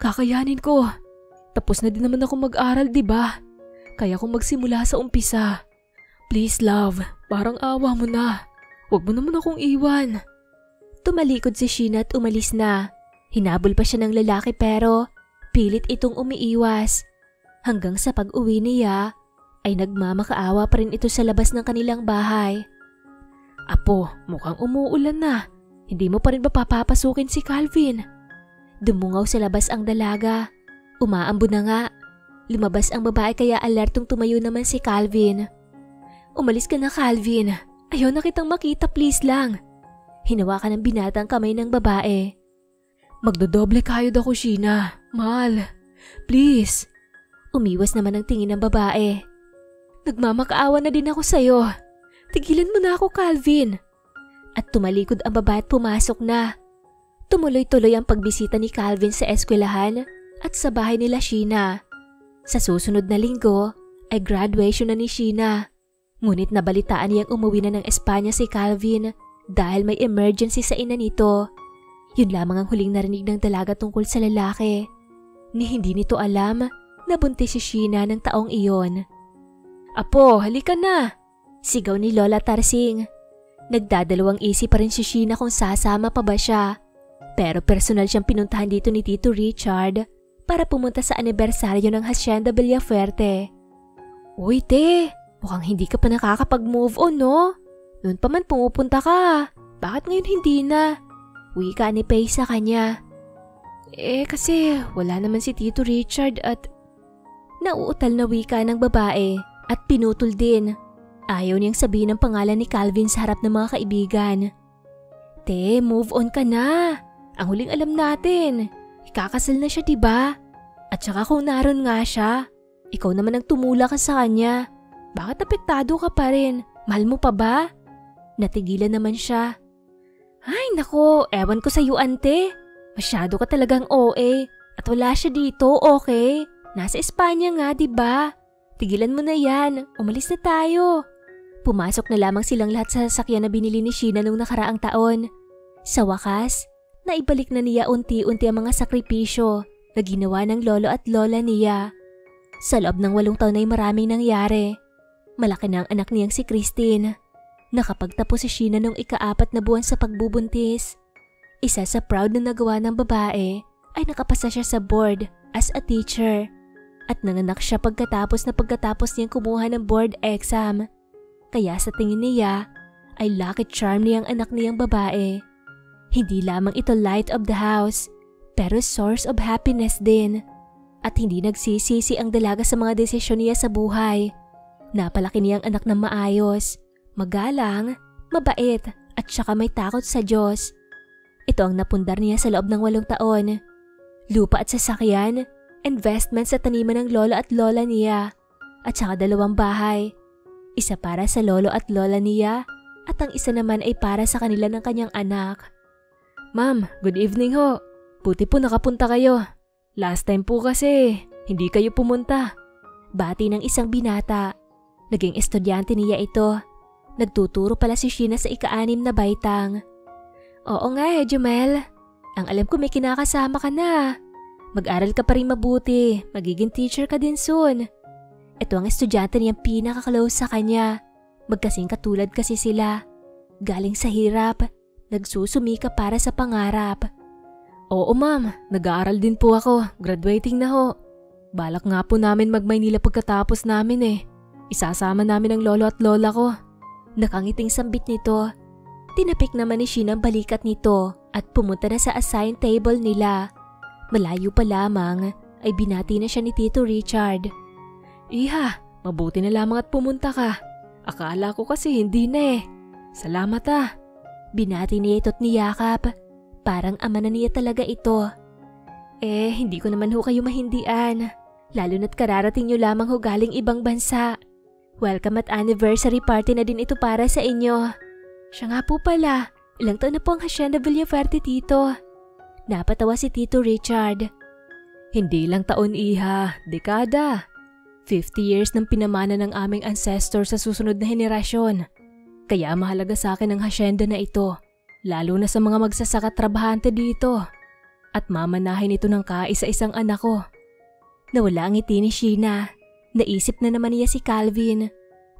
Kakayanin ko. Tapos na din naman ako mag-aral, di ba? Kaya ko magsimula sa umpisa. Please, love. Parang awa mo na. Huwag mo naman akong iwan. Tumalikod si Sheena at umalis na. Hinabol pa siya ng lalaki pero pilit itong umiiwas. Hanggang sa pag-uwi niya ay nagmamakaawa pa rin ito sa labas ng kanilang bahay. Apo, mukhang umuulan na. Hindi mo pa rin ba papapasukin si Calvin? Dumungaw sa labas ang dalaga. Umaambo na nga. Lumabas ang babae kaya alertong tumayo naman si Calvin. Umalis ka na, Calvin. Ayaw na kitang makita, please lang. Hinawakan ng binatang kamay ng babae. Magdodoble kayod ako, Sheena. Mahal. Please. Umiwas naman ang tingin ng babae. Nagmamakaawa na din ako sa'yo. Tigilan mo na ako, Calvin. At tumalikod ang babae at pumasok na. Tumuloy-tuloy ang pagbisita ni Calvin sa eskwelahan at sa bahay nila Sheena. Sa susunod na linggo ay graduation na ni Sheena. Ngunit nabalitaan niyang umuwi na ng Espanya si Calvin dahil may emergency sa ina nito. Yun lamang ang huling narinig ng dalaga tungkol sa lalaki. Ni hindi nito alam na buntis si Sheena ng taong iyon. Apo, halika na! Sigaw ni Lola Tarsing. Nagdadalawang isip pa rin si Sheena kung sasama pa ba siya. Pero personal siyang pinuntahan dito ni Tito Richard para pumunta sa anibersaryo ng Hacienda Villafuerte. Uy, te! Mukhang hindi ka pa nakakapag-move on, no? Noon pa man pumupunta ka. Bakit ngayon hindi na? Wika ni Pay sa kanya. Kasi wala naman si Tito Richard at... Nauutal na wika ng babae at pinutol din. Ayaw niyang sabihin ang pangalan ni Calvin sa harap ng mga kaibigan. Te, move on ka na. Ang huling alam natin, ikakasal na siya, diba? At saka kung naroon nga siya, ikaw naman ang tumula ka sa kanya. Bakit apektado ka pa rin? Mahal mo pa ba? Natigilan naman siya. Ay nako, ewan ko sa iyo, ante. Masyado ka talagang OA at wala siya dito, okay? Nasa Espanya nga, diba? Tigilan mo na yan, umalis na tayo. Pumasok na lamang silang lahat sa sasakyan na binili ni Sheena nung nakaraang taon. Sa wakas, naibalik na niya unti-unti ang mga sakripisyo na ginawa ng lolo at lola niya. Sa loob ng 8 taon ay maraming nangyari. Malaki na ang anak niyang si Christine. Nakapagtapos si Sheena nung ika-4 na buwan sa pagbubuntis. Isa sa proud na nagawa ng babae ay nakapasa siya sa board as a teacher. At nanganak siya pagkatapos niyang kumuha ng board exam. Kaya sa tingin niya ay lucky charm niyang anak niyang babae. Hindi lamang ito light of the house, pero source of happiness din. At hindi nagsisisi ang dalaga sa mga desisyon niya sa buhay. Napalaki niyang anak na maayos, magalang, mabait at saka may takot sa Diyos. Ito ang napundar niya sa loob ng 8 taon. Lupa at sasakyan, investment sa taniman ng lolo at lola niya, at saka 2 bahay. Isa para sa lolo at lola niya at ang isa naman ay para sa kanila ng kanyang anak. Ma'am, good evening ho. Buti po nakapunta kayo. Last time po kasi, hindi kayo pumunta. Bati ng isang binata. Naging estudyante niya ito. Nagtuturo pala si Sheena sa ika-6 na baitang. Oo nga Jumel. Ang alam ko may kinakasama ka na. Mag-aral ka pa rin mabuti. Magiging teacher ka din soon. Ito ang estudyante niyang pinaka-close sa kanya. Magkasing katulad kasi sila. Galing sa hirap, nagsusumika para sa pangarap. Oo ma'am, nag-aaral din po ako. Graduating na ho. Balak nga po namin mag-Maynila pagkatapos namin eh. Isasama namin ang lolo at lola ko. Nakangiting sambit nito. Tinapik naman ni Sheena ang balikat nito at pumunta na sa assigned table nila. Malayo pa lamang ay binati na siya ni Tito Richard. Iha, mabuti na lamang at pumunta ka. Akala ko kasi hindi na eh. Salamat ah. Binati niya ito't niyakap. Parang ama na niya talaga ito. Hindi ko naman ho kayo mahindian. Lalo na't kararating nyo lamang ho galing ibang bansa. Welcome at anniversary party na din ito para sa inyo. Siya nga po pala, ilang taon na po ang Hacienda Villaferte Tito. Napatawa si Tito Richard. Hindi lang taon iha, dekada. 50 years ng pinamana ng aming ancestor sa susunod na henerasyon. Kaya mahalaga sa akin ang hacienda na ito, lalo na sa mga magsasaka trabahante dito. At mamanahin ito ng kaisa-isang anak ko. Nawala ang ngiti ni Sheena. Naisip na naman niya si Calvin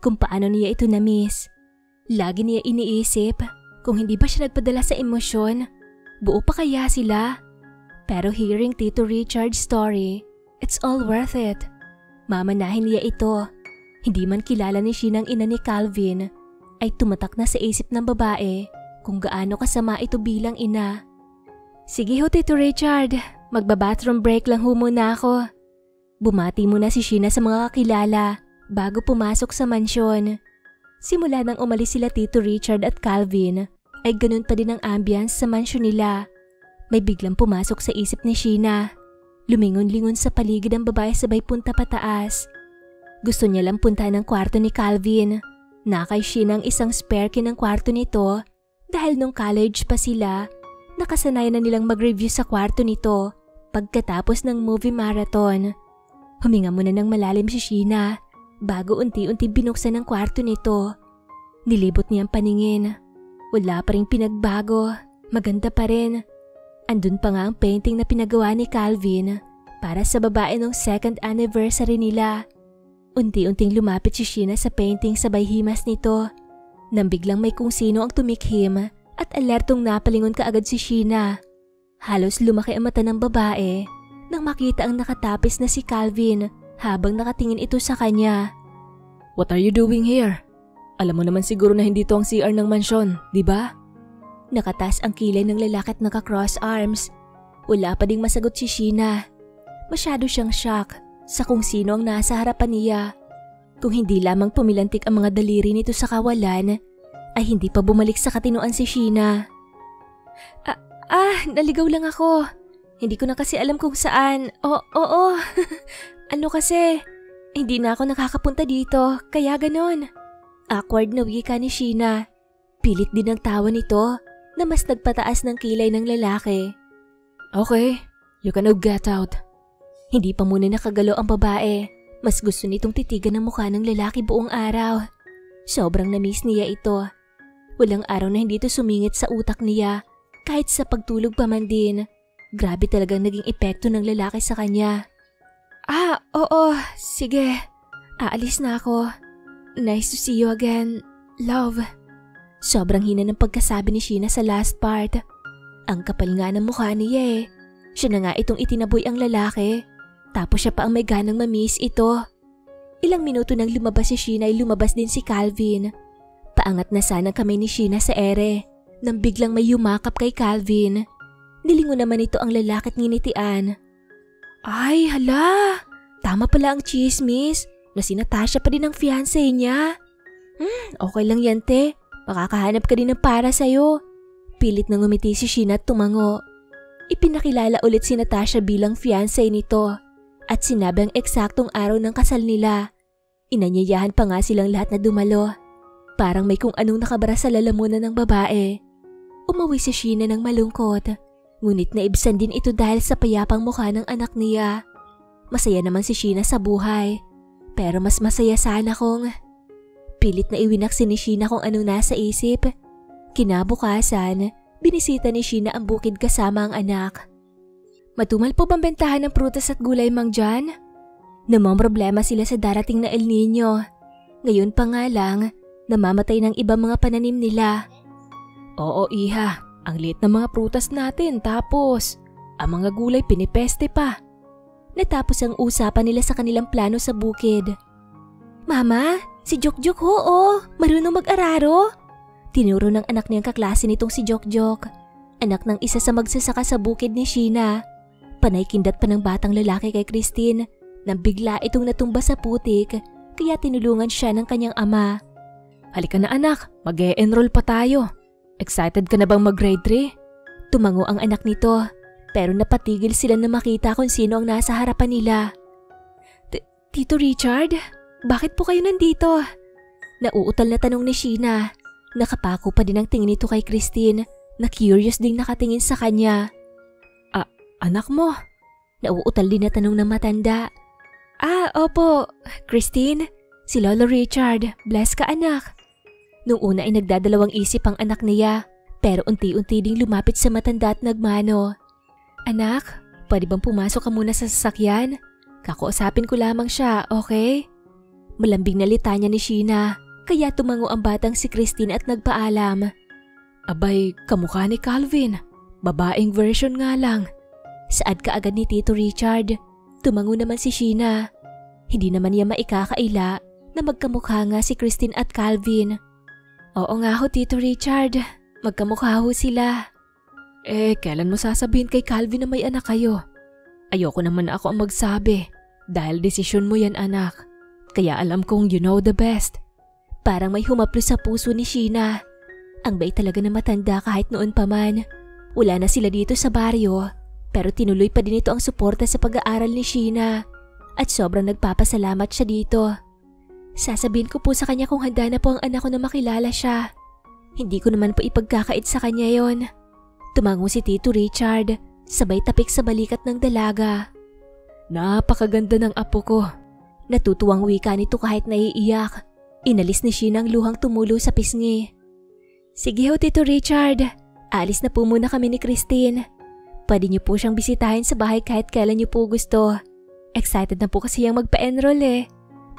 kung paano niya ito na-miss. Lagi niya iniisip kung hindi ba siya nagpadala sa emosyon. Buo pa kaya sila? Pero hearing Tito Richard's story, it's all worth it. Mamanahin niya ito. Hindi man kilala ni Sheena ang ina ni Calvin, ay tumatak na sa isip ng babae kung gaano kasama ito bilang ina. Sige ho Tito Richard, magba-bathroom break lang ho muna ako. Bumati muna si Sheena sa mga kakilala bago pumasok sa mansyon. Simula nang umalis sila Tito Richard at Calvin, ay ganun pa din ang ambience sa mansyon nila. May biglang pumasok sa isip ni Sheena. Lumingon-lingon sa paligid ang babae sabay punta pataas. Gusto niya lang puntahan ang kwarto ni Calvin. Nakay Sheena ang isang spare key ng kwarto nito dahil nung college pa sila, nakasanayan na nilang mag-review sa kwarto nito pagkatapos ng movie marathon. Huminga muna ng malalim si Sheena bago unti-unti binuksan ang kwarto nito. Nilibot niya ang paningin. Wala pa rin pinagbago. Maganda pa rin. Andun pa nga ang painting na pinagawa ni Calvin para sa babae nung 2nd anniversary nila. Unti-unting lumapit si Sheena sa painting sabay himas nito. Nang biglang may kung sino ang tumikhim at alertong napalingon kaagad si Sheena. Halos lumaki ang mata ng babae nang makita ang nakatapis na si Calvin habang nakatingin ito sa kanya. What are you doing here? Alam mo naman siguro na hindi to ang CR ng mansyon, di ba? Nakatas ang kilay ng lalaki at naka-cross arms. Wala pa ding masagot si Sheena. Masyado siyang shock sa kung sino ang nasa harapan niya. Kung hindi lamang pumilantik ang mga daliri nito sa kawalan, ay hindi pa bumalik sa katinoan si Sheena. Naligaw lang ako. Hindi ko na kasi alam kung saan. Oo. Ano kasi, hindi na ako nakakapunta dito, kaya ganon. Awkward na wika ni Sheena. Pilit din ang tawa nito na mas nagpataas ng kilay ng lalaki. Okay, you can now get out. Hindi pa muna nakagalaw ang babae Mas gusto nitong titigan ang mukha ng lalaki buong araw. Sobrang na-miss niya ito. Walang araw na hindi ito sumingit sa utak niya, kahit sa pagtulog pa man din. Grabe talagang naging epekto ng lalaki sa kanya. Oo, sige. Aalis na ako. Nice to see you again, love. Sobrang hina ng pagkasabi ni Sheena sa last part. Ang kapal nga ng mukha niya eh. Siya na nga itong itinaboy ang lalaki. Tapos siya pa ang may ganang mamiss ito. Ilang minuto nang lumabas si Sheena ay lumabas din si Calvin. Paangat na sana kamay ni Sheena sa ere nang biglang may yumakap kay Calvin. Nilingon naman ito ang lalaki at nginitian. Ay, hala! Tama pala ang chismis na si Natasha pa din ang fiancé niya. Okay lang yan, te. Makakahanap ka din ng para sa'yo. Pilit na ngumiti si Sheena at tumango. Ipinakilala ulit si Natasha bilang fiancé nito at sinabi ang eksaktong araw ng kasal nila. Inanyayahan pa nga silang lahat na dumalo. Parang may kung anong nakabara sa lalamunan ng babae. Umuwi si Sheena ng malungkot, ngunit naibsan din ito dahil sa payapang mukha ng anak niya. Masaya naman si Sheena sa buhay, pero mas masaya sana kung... Pilit na iwinaksin ni Sheena kung anong nasa isip. Kinabukasan, binisita ni Sheena ang bukid kasama ang anak. Matumal po bang bentahan ng prutas at gulay, Mang John? Namang problema sila sa darating na El Nino. Ngayon pa nga lang, namamatay ng ibang mga pananim nila. Oo, iha. Ang liit ng mga prutas natin tapos ang mga gulay pinipeste pa. Natapos ang usapan nila sa kanilang plano sa bukid. Mama, si Jokjok ho, marunong mag-araro. Tinuro ng anak niyang kaklase nitong si Jokjok, anak ng isa sa magsasaka sa bukid ni Sheena. Panay kindat pa ng batang lalaki kay Christine nang bigla itong natumba sa putik kaya tinulungan siya ng kanyang ama. Halika na anak, mag-e-enroll pa tayo. Excited ka na bang mag-grade 3? Tumango ang anak nito, pero napatigil sila na makita kung sino ang nasa harapan nila. Tito Richard, bakit po kayo nandito? Nauutal na tanong ni Sheena. Nakapako pa din ang tingin nito kay Christine na curious ding nakatingin sa kanya. Anak mo? Nauutal din na tanong ng matanda. Opo, Christine, si Lolo Richard, bless ka anak. Nung una ay nagdadalawang isip ang anak niya, pero unti-unti ding lumapit sa matanda at nagmano. Anak, pwede bang pumasok ka muna sa sasakyan? Kakausapin ko lamang siya, okay? Malambing na litanya ni Sheena, kaya tumango ang batang si Christine at nagpaalam. Abay, kamukha ni Calvin. Babaeng version nga lang. Saad ka agad ni Tito Richard. Tumango naman si Sheena. Hindi naman niya maikakaila na magkamukha nga si Christine at Calvin. Oo nga ho, Tito Richard. Magkamukha ho sila. Kailan mo sasabihin kay Calvin na may anak kayo? Ayoko naman ako ang magsabi dahil desisyon mo yan anak. Kaya alam kong you know the best. Parang may humaplos sa puso ni Sheena. Ang bait talaga na matanda kahit noon pa man. Wala na sila dito sa baryo, pero tinuloy pa din ito ang suporta sa pag-aaral ni Sheena at sobrang nagpapasalamat siya dito. Sasabihin ko po sa kanya kung handa na po ang anak ko na makilala siya. Hindi ko naman po ipagkakait sa kanya yon. Tumango si Tito Richard, sabay tapik sa balikat ng dalaga. Napakaganda ng apo ko. Natutuwang wika nito kahit naiiyak. Inalis ni Sheena ang luhang tumulo sa pisngi. Sige ho, Tito Richard. Alis na po muna kami ni Christine. Pwede niyo po siyang bisitahin sa bahay kahit kailan niyo po gusto. Excited na po kasi yung magpa-enroll eh.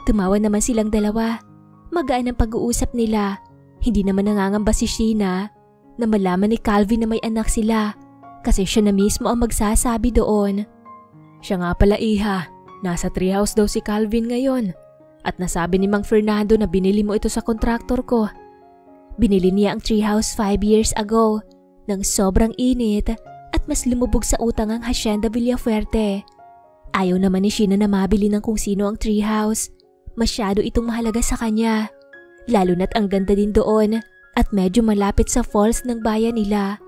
Tumawa naman silang dalawa. Magaan ang pag-uusap nila. Hindi naman nangangamba si Sheena na malaman ni Calvin na may anak sila kasi siya na mismo ang magsasabi doon. Siya nga pala iha, nasa treehouse daw si Calvin ngayon at nasabi ni Mang Fernando na binili mo ito sa kontraktor ko. Binili niya ang treehouse 5 years ago nang sobrang init at mas lumubog sa utang ang Hacienda Villafuerte. Ayaw naman ni Sheena na mabili ng kung sino ang treehouse. Masyado itong mahalaga sa kanya. Lalo na't ang ganda din doon at medyo malapit sa falls ng bayan nila.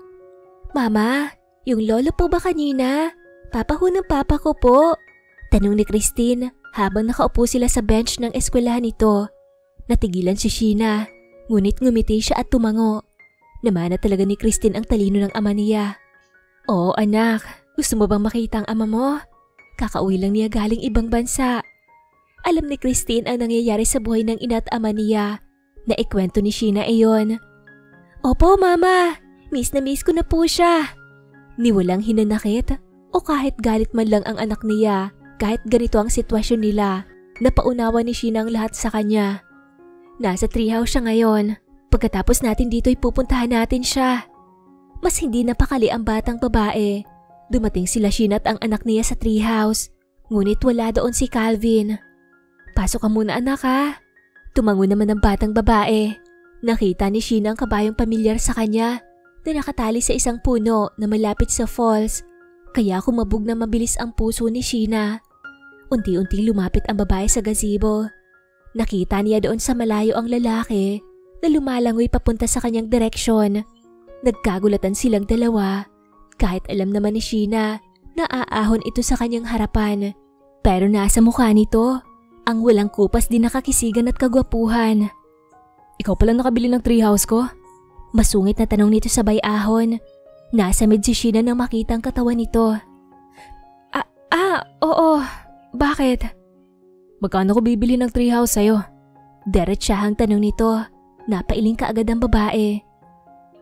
Mama, yung lolo po ba kanina? Papa ho ng papa ko po. Tanong ni Christine habang nakaupo sila sa bench ng eskwelahan nito. Natigilan si Sheena, ngunit ngumiti siya at tumango. Namana talaga ni Christine ang talino ng ama niya. Oo anak, gusto mo bang makita ang ama mo? Kakauwi lang niya galing ibang bansa. Alam ni Christine ang nangyayari sa buhay ng ina at ama niya. Naikwento ni Sheena iyon. Opo, Mama. Miss na miss ko na po siya. Ni walang hinanakit o kahit galit man lang ang anak niya kahit ganito ang sitwasyon nila. Napaunawa ni Sheena ang lahat sa kanya. Nasa treehouse siya ngayon. Pagkatapos natin dito'y pupuntahan natin siya. Mas hindi napakali ang batang babae. Dumating sila Sheena at ang anak niya sa treehouse. Ngunit wala doon si Calvin. Pasok ka muna anak ha. Tumango naman ang batang babae. Nakita ni Sheena ang kabayong pamilyar sa kanya na nakatali sa isang puno na malapit sa falls. Kaya kumabog na mabilis ang puso ni Sheena. Unti-unti lumapit ang babae sa gazebo. Nakita niya doon sa malayo ang lalaki na lumalangoy papunta sa kanyang direksyon. Nagkagulatan silang dalawa. Kahit alam naman ni Sheena na aahon ito sa kanyang harapan. Pero nasa mukha nito ang walang kupas din nakakisigan at kagwapuhan. Ikaw pala nakabili ng treehouse ko? Masungit na tanong nito sabay ahon. Nasa mid si Sheena nang makita ang katawan nito. Oo. Bakit? Magkano ko bibili ng treehouse sa'yo? Diretsahang tanong nito. Napailing ka agad ang babae.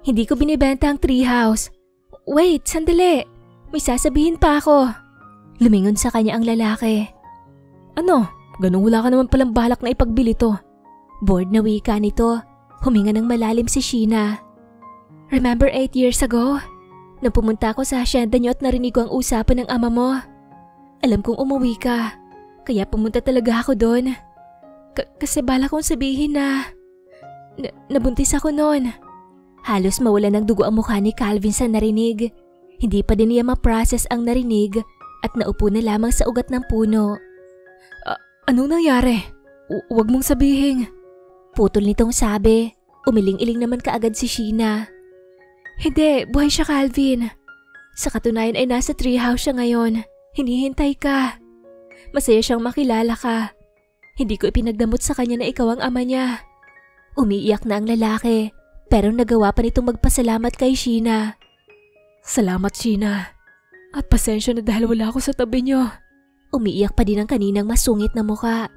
Hindi ko binibenta ang treehouse. Wait, sandali. May sasabihin pa ako. Lumingon sa kanya ang lalaki. Ano? Ganun wala ka naman palang balak na ipagbili to. Bored na wika nito. Huminga ng malalim si Sheena. Remember 8 years ago? Nang pumunta ako sa hacienda niyo at narinig ko ang usapan ng ama mo. Alam kong umuwi ka. Kaya pumunta talaga ako doon. Kasi bala kong sabihin na nabuntis ako noon. Halos mawala ng dugo ang mukha ni Calvin sa narinig. Hindi pa din niya ma-process ang narinig at naupo na lamang sa ugat ng puno. Anong nangyari? Huwag mong sabihin. Putol nitong sabi. Umiling-iling naman kaagad si Sheena. Hindi, buhay siya Calvin. Sa katunayan ay nasa treehouse siya ngayon. Hinihintay ka. Masaya siyang makilala ka. Hindi ko ipinagdamot sa kanya na ikaw ang ama niya. Umiiyak na ang lalaki. Pero nagawa pa nitong magpasalamat kay Sheena. Salamat Sheena. At pasensya na dahil wala ako sa tabi niyo. Umiiyak pa din ang kaninang masungit na muka.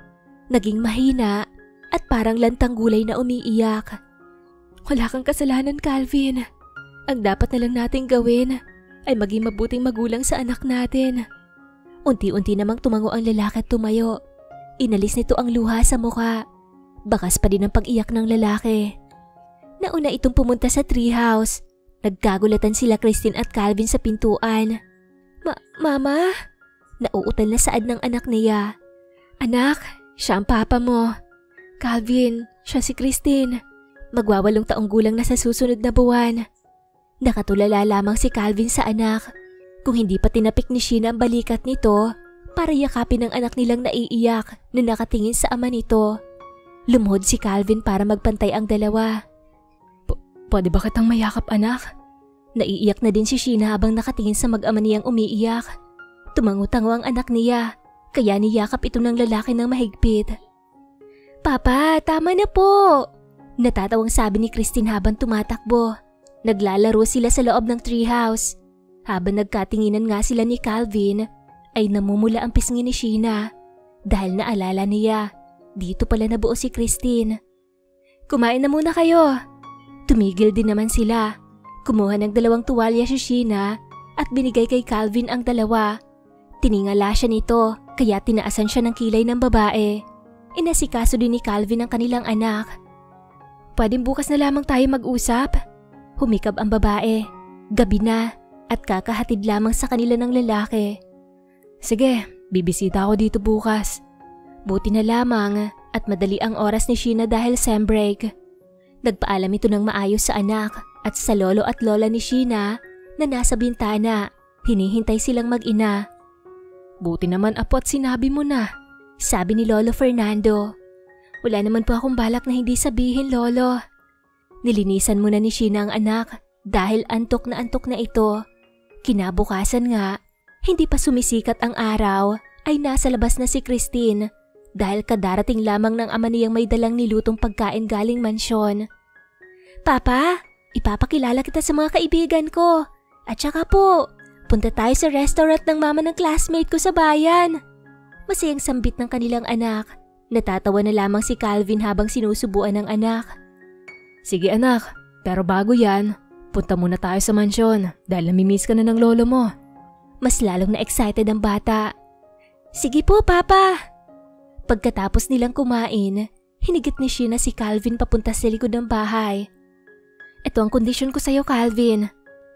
Naging mahina at parang lantang gulay na umiiyak. Wala kang kasalanan, Calvin. Ang dapat na lang nating gawin ay maging mabuting magulang sa anak natin. Unti-unti namang tumango ang lalaki at tumayo. Inalis nito ang luha sa muka. Bakas pa din ang pag-iyak ng lalaki. Nauna itong pumunta sa treehouse. Nagkagulatan sila Christine at Calvin sa pintuan. Mama? Nauutal na saad ng anak niya. Anak, siya ang papa mo. Calvin, siya si Christine. Magwawalong taong gulang na sa susunod na buwan. Nakatulala lamang si Calvin sa anak. Kung hindi pa tinapik ni Sheena ang balikat nito para yakapin ang anak nilang naiiyak na nakatingin sa ama nito. Lumuhod si Calvin para magpantay ang dalawa. Pwede ba kitang mayakap anak? Naiiyak na din si Sheena habang nakatingin sa mag-ama niyang umiiyak. Tumango-tango ang anak niya, kaya niyakap ito ng lalaki ng mahigpit. Papa, tama na po! Natatawang sabi ni Christine habang tumatakbo. Naglalaro sila sa loob ng treehouse. Habang nagkatinginan nga sila ni Calvin, ay namumula ang pisngi ni Sheena. Dahil naalala niya, dito pala nabuo si Christine. Kumain na muna kayo. Tumigil din naman sila. Kumuha ng 2 tuwalya si Sheena at binigay kay Calvin ang 2. Tiningala siya nito kaya tinaasan siya ng kilay ng babae. Inasikaso din ni Calvin ang kanilang anak. Pwedeng bukas na lamang tayo mag-usap? Humikab ang babae. Gabi na at kakahatid lamang sa kanila ng lalaki. Sige, bibisita ako dito bukas. Buti na lamang at madali ang oras ni Sheena dahil sem break. Nagpaalam ito ng maayos sa anak at sa lolo at lola ni Sheena na nasa bintana. Hinihintay silang mag-ina. Buti naman apo at sinabi mo na, sabi ni Lolo Fernando. Wala naman po akong balak na hindi sabihin, Lolo. Nilinisan muna ni Sheena ang anak dahil antok na ito. Kinabukasan nga, hindi pa sumisikat ang araw ay nasa labas na si Christine dahil kadarating lamang ng ama niyang may dalang nilutong pagkain galing mansyon. Papa, ipapakilala kita sa mga kaibigan ko. At saka po, punta tayo sa restaurant ng mama ng classmate ko sa bayan. Masayang sambit ng kanilang anak. Natatawa na lamang si Calvin habang sinusubuan ng anak. Sige anak, pero bago yan, punta muna tayo sa mansyon dahil namimiss ka na ng lolo mo. Mas lalong na excited ang bata. Sige po, Papa! Pagkatapos nilang kumain, hinigit ni Sheena si Calvin papunta sa likod ng bahay. Ito ang kondisyon ko sa'yo, Calvin.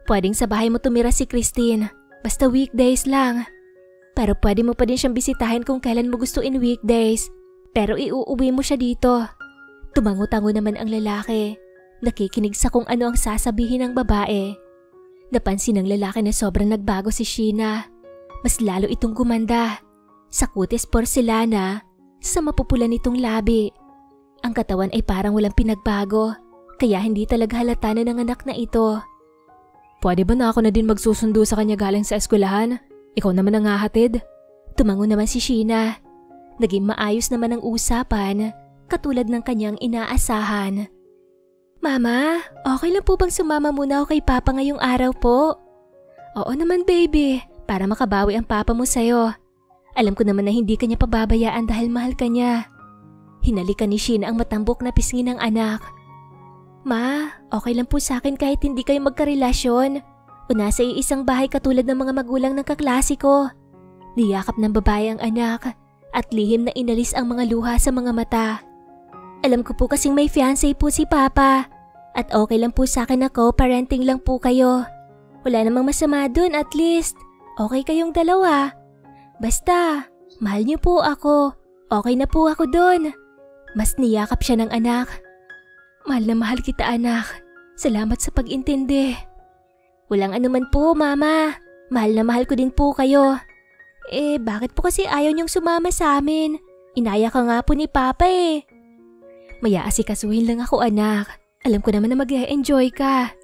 Pwedeng sa bahay mo tumira si Christine, basta weekdays lang. Pero pwede mo pa din siyang bisitahin kung kailan mo gusto in weekdays. Pero iuuwi mo siya dito. Tumango-tango naman ang lalaki. Nakikinig sa kung ano ang sasabihin ng babae. Napansin ng lalaki na sobrang nagbago si Sheena. Mas lalo itong gumanda. Sa kutis porselana, sa mapupula nitong labi. Ang katawan ay parang walang pinagbago, kaya hindi talaga halata na ng anak na ito. Pwede ba na ako na din magsusundo sa kanya galing sa eskwelahan? Ikaw naman ang hahatid? Tumango naman si Sheena. Naging maayos naman ang usapan, katulad ng kanyang inaasahan. Mama, okay lang po bang sumama muna ako kay Papa ngayong araw po? Oo naman baby, para makabawi ang Papa mo sa'yo. Alam ko naman na hindi kanya pababayaan dahil mahal ka niya. Hinalikan ni Sheena ang matambok na pisngi ng anak. Ma, okay lang po sa akin kahit hindi kayo magkarelasyon. O nasa iisang bahay katulad ng mga magulang ng kaklase ko. Niyakap ng babae ang anak at lihim na inalis ang mga luha sa mga mata. Alam ko po kasing may fiancé po si Papa. At okay lang po sa akin na co-parenting lang po kayo. Wala namang masama dun, at least. Okay kayong dalawa. Basta, mahal niyo po ako. Okay na po ako dun. Mas niyakap siya ng anak. Mahal na mahal kita anak. Salamat sa pag-intindi. Walang anuman po, Mama. Mahal na mahal ko din po kayo. Bakit po kasi ayaw niyong sumama sa amin? Inaya ka nga po ni Papa eh. Maya-asikasuhin lang ako anak. Alam ko naman na mag-e-enjoy ka.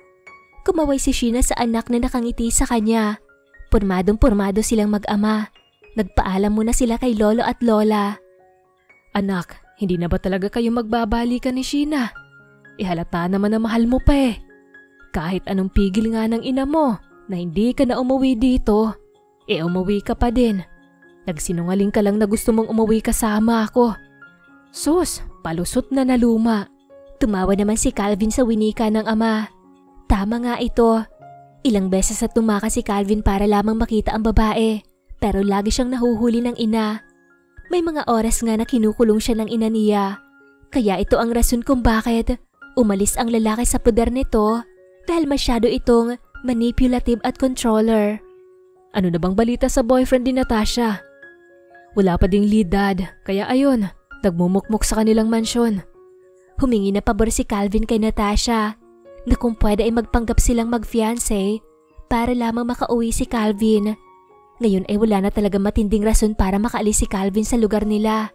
Kumaway si Sheena sa anak na nakangiti sa kanya. Pormadong-pormado silang mag-ama. Nagpaalam muna sila kay lolo at lola. Anak, hindi na ba talaga kayo magbabalikan ni Sheena? Ihalata naman na mahal mo pa eh. Kahit anong pigil nga ng ina mo na hindi ka na umuwi dito, umuwi ka pa din. Nagsinungaling ka lang na gusto mong umuwi kasama ako. Sus, palusot na naluma. Tumawa naman si Calvin sa winika ng ama. Tama nga ito. Ilang beses at tumakas si Calvin para lamang makita ang babae. Pero lagi siyang nahuhuli ng ina. May mga oras nga na kinukulong siya ng ina niya. Kaya ito ang rason kung bakit umalis ang lalaki sa poder nito dahil masyado itong manipulative at controller. Ano na bang balita sa boyfriend ni Natasha? Wala pa ding lead dad, kaya ayun, nagmumukmuk sa kanilang mansyon. Humingi na pabor si Calvin kay Natasha na kung pwede ay magpanggap silang mag-fiancé para lamang makauwi si Calvin. Ngayon ay wala na talaga matinding rason para makaalis si Calvin sa lugar nila.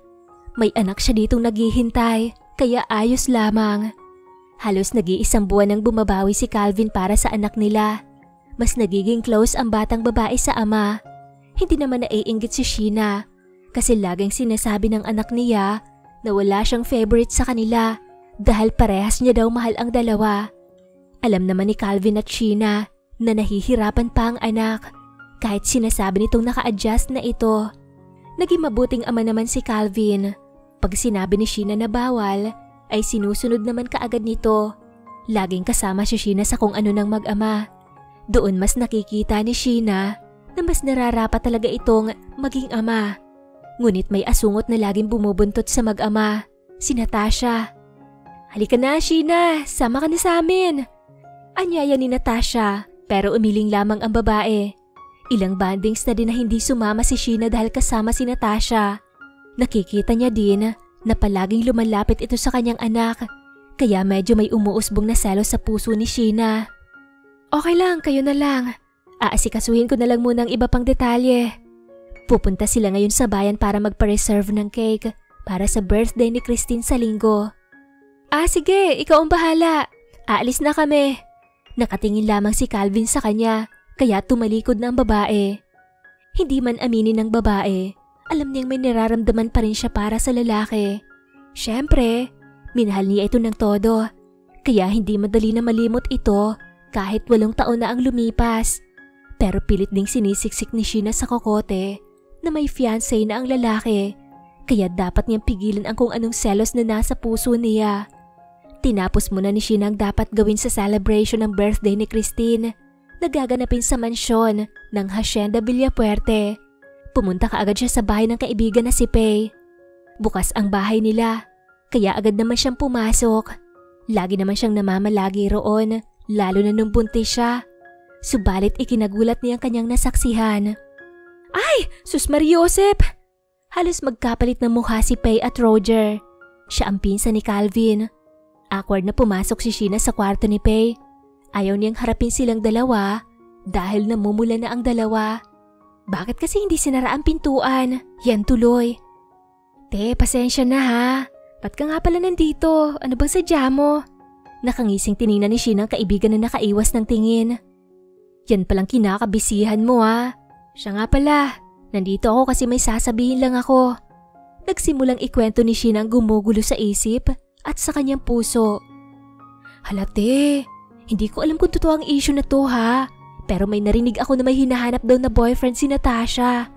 May anak siya ditong naghihintay, kaya ayos lamang. Halos nag-iisang buwan nang bumabawi si Calvin para sa anak nila. Mas nagiging close ang batang babae sa ama. Hindi naman naiinggit si Sheena kasi laging sinasabi ng anak niya na wala siyang favorite sa kanila dahil parehas niya daw mahal ang dalawa. Alam naman ni Calvin at Sheena na nahihirapan pa ang anak kahit sinasabi nitong naka-adjust na ito. Naging mabuting ama naman si Calvin. Pag sinabi ni Sheena na bawal, ay sinusunod naman kaagad nito. Laging kasama si Sheena sa kung ano ng mag-ama. Doon mas nakikita ni Sheena na mas nararapat talaga itong maging ama. Ngunit may asungot na laging bumubuntot sa mag-ama, si Natasha. Halika na Sheena, sama ka na sa amin. Anyaya ni Natasha pero umiling lamang ang babae. Ilang bandings na din na hindi sumama si Sheena dahil kasama si Natasha. Nakikita niya din na palaging lumalapit ito sa kanyang anak, kaya medyo may umuusbong na selos sa puso ni Sheena. Okay lang, kayo na lang. Aasikasuhin ko na lang muna ang iba pang detalye. Pupunta sila ngayon sa bayan para magpa-reserve ng cake para sa birthday ni Christine sa linggo. Sige, ikaw ang bahala. Aalis na kami. Nakatingin lamang si Calvin sa kanya, kaya tumalikod na ang babae. Hindi man aminin ng babae, alam niyang may nararamdaman pa rin siya para sa lalaki. Siyempre, minahal niya ito ng todo, kaya hindi madali na malimot ito kahit 8 taon na ang lumipas. Pero pilit ding sinisiksik ni Sheena sa kokote na may fiancé na ang lalaki, kaya dapat niyang pigilan ang kung anong selos na nasa puso niya. Tinapos muna ni Sheena ang dapat gawin sa celebration ng birthday ni Christine na gaganapin sa mansyon ng Hacienda Villafuerte. Pumunta kaagad siya sa bahay ng kaibigan na si Pei. Bukas ang bahay nila, kaya agad naman siyang pumasok. Lagi naman siyang namamalagi roon, lalo na nung buntis siya. Subalit ikinagulat niya ang kanyang nasaksihan. Ay! Sus Mariosep! Halos magkapalit ng mukha si Pei at Roger. Siya ang pinsan ni Calvin. Awkward na pumasok si Sheena sa kwarto ni Pei. Ayaw niyang harapin silang dalawa dahil namumula na ang dalawa. Bakit kasi hindi sinara ang pintuan? Yan tuloy. Te, pasensya na ha. Ba't ka nga pala nandito? Ano bang sadya mo? Nakangising tiningnan ni Sheena ang kaibigan na nakaiwas ng tingin. Yan palang kinakabisihan mo ha. Siya nga pala, nandito ako kasi may sasabihin lang ako. Nagsimulang ikwento ni Sheena ang gumugulo sa isip at sa kanyang puso. Halate, hindi ko alam kung totoo ang issue na to ha. Pero may narinig ako na may hinahanap daw na boyfriend si Natasha.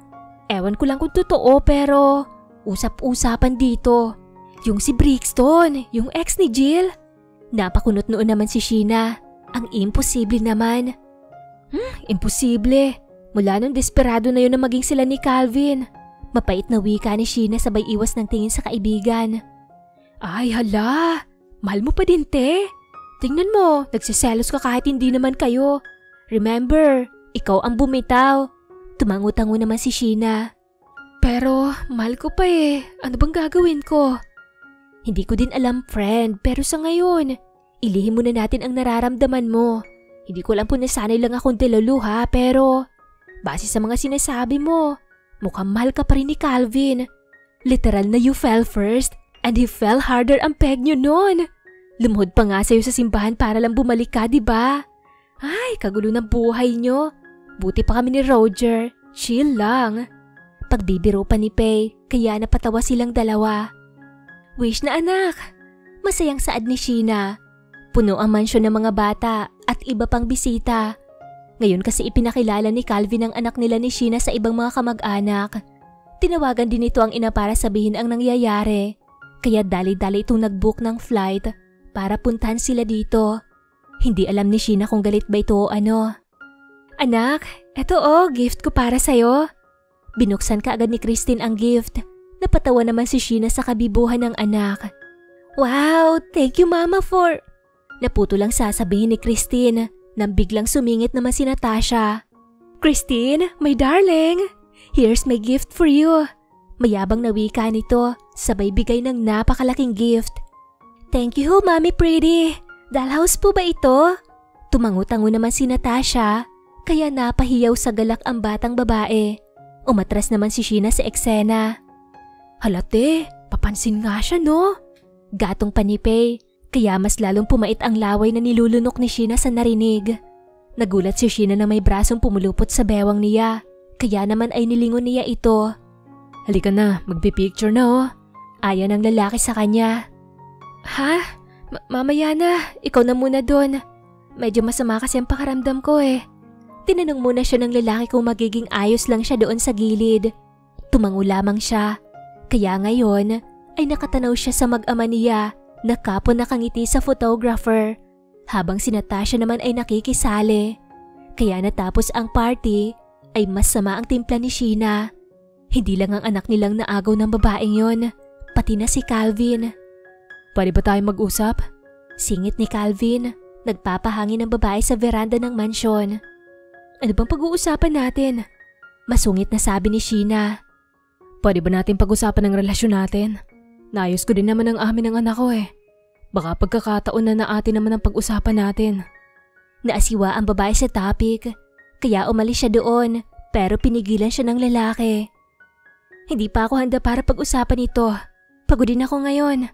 Ewan ko lang kung totoo pero usap-usapan dito. Yung si Brixton, yung ex ni Jill. Napakunot noon naman si Sheena. Ang imposible naman. Imposible. Mula nung desperado na yun na maging sila ni Calvin. Mapait na wika ni Sheena sabay iwas ng tingin sa kaibigan. Ay hala, mahal mo pa din te. Tingnan mo, nagsiselos ka kahit hindi naman kayo. Remember, ikaw ang bumitaw. Tumango-tango naman si Sheena. Pero mahal ko pa eh, ano bang gagawin ko? Hindi ko din alam friend, pero sa ngayon, ilihim muna natin ang nararamdaman mo. Hindi ko alam kung nasanay lang akong deluluha pero base sa mga sinasabi mo, mukhang mahal ka pa rin ni Calvin. Literal na you fell first and he fell harder ang peg nyo nun. Lumuhod pa nga sa'yo sa simbahan para lang bumalik ka, diba? Ay, kagulo ng buhay nyo. Buti pa kami ni Roger. Chill lang. Pagbibiro pa ni Pei, kaya napatawa silang dalawa. Wish na anak. Masayang saad ni Sheena. Puno ang mansyon ng mga bata at iba pang bisita. Ngayon kasi ipinakilala ni Calvin ang anak nila ni Sheena sa ibang mga kamag-anak. Tinawagan din ito ang ina para sabihin ang nangyayari. Kaya dali-dali itong nag-book ng flight para puntahan sila dito. Hindi alam ni Sheena kung galit ba ito o ano. Anak, eto gift ko para sa'yo. Binuksan kaagad ni Christine ang gift. Napatawa naman si Sheena sa kabibuhan ng anak. Wow, thank you mama for... Naputo lang sasabihin ni Christine nang biglang sumingit naman si Natasha. Christine, my darling, here's my gift for you. Mayabang na wika nito, sabay bigay ng napakalaking gift. Thank you, Mommy Pretty. Dollhouse po ba ito? Tumango-tango naman si Natasha, kaya napahiyaw sa galak ang batang babae. Umatras naman si Sheena sa eksena. Halate, papansin nga siya no? Gatong pa ni Pei, kaya mas lalong pumait ang laway na nilulunok ni Sheena sa narinig. Nagulat si Sheena na may brasong pumulupot sa bewang niya, kaya naman ay nilingon niya ito. Halika na, magpipicture na Ayaw ng lalaki sa kanya. Ha? Mamaya na, ikaw na muna doon. Medyo masama kasi ang pakaramdam ko eh. Tinanong muna siya ng lalaki kung magiging ayos lang siya doon sa gilid. Tumango lamang siya, kaya ngayon ay nakatanaw siya sa mag-ama niya. Nakapon nakangiti sa photographer, habang si Natasha naman ay nakikisali. Kaya natapos ang party, ay mas sama ang timpla ni Sheena. Hindi lang ang anak nilang naagaw ng babaeng yon, pati na si Calvin. Pwede ba tayo mag-usap? Singit ni Calvin, nagpapahangin ng babae sa veranda ng mansyon. Ano bang pag-uusapan natin? Masungit na sabi ni Sheena. Pwede ba natin pag-usapan ang relasyon natin? Naayos ko din naman ang amin ng anak ko eh. Baka pagkakataon na atin naman ang pag-usapan natin. Naasiwa ang babae sa topic, kaya umalis siya doon pero pinigilan siya ng lalaki. Hindi pa ako handa para pag-usapan ito. Pagod din ako ngayon.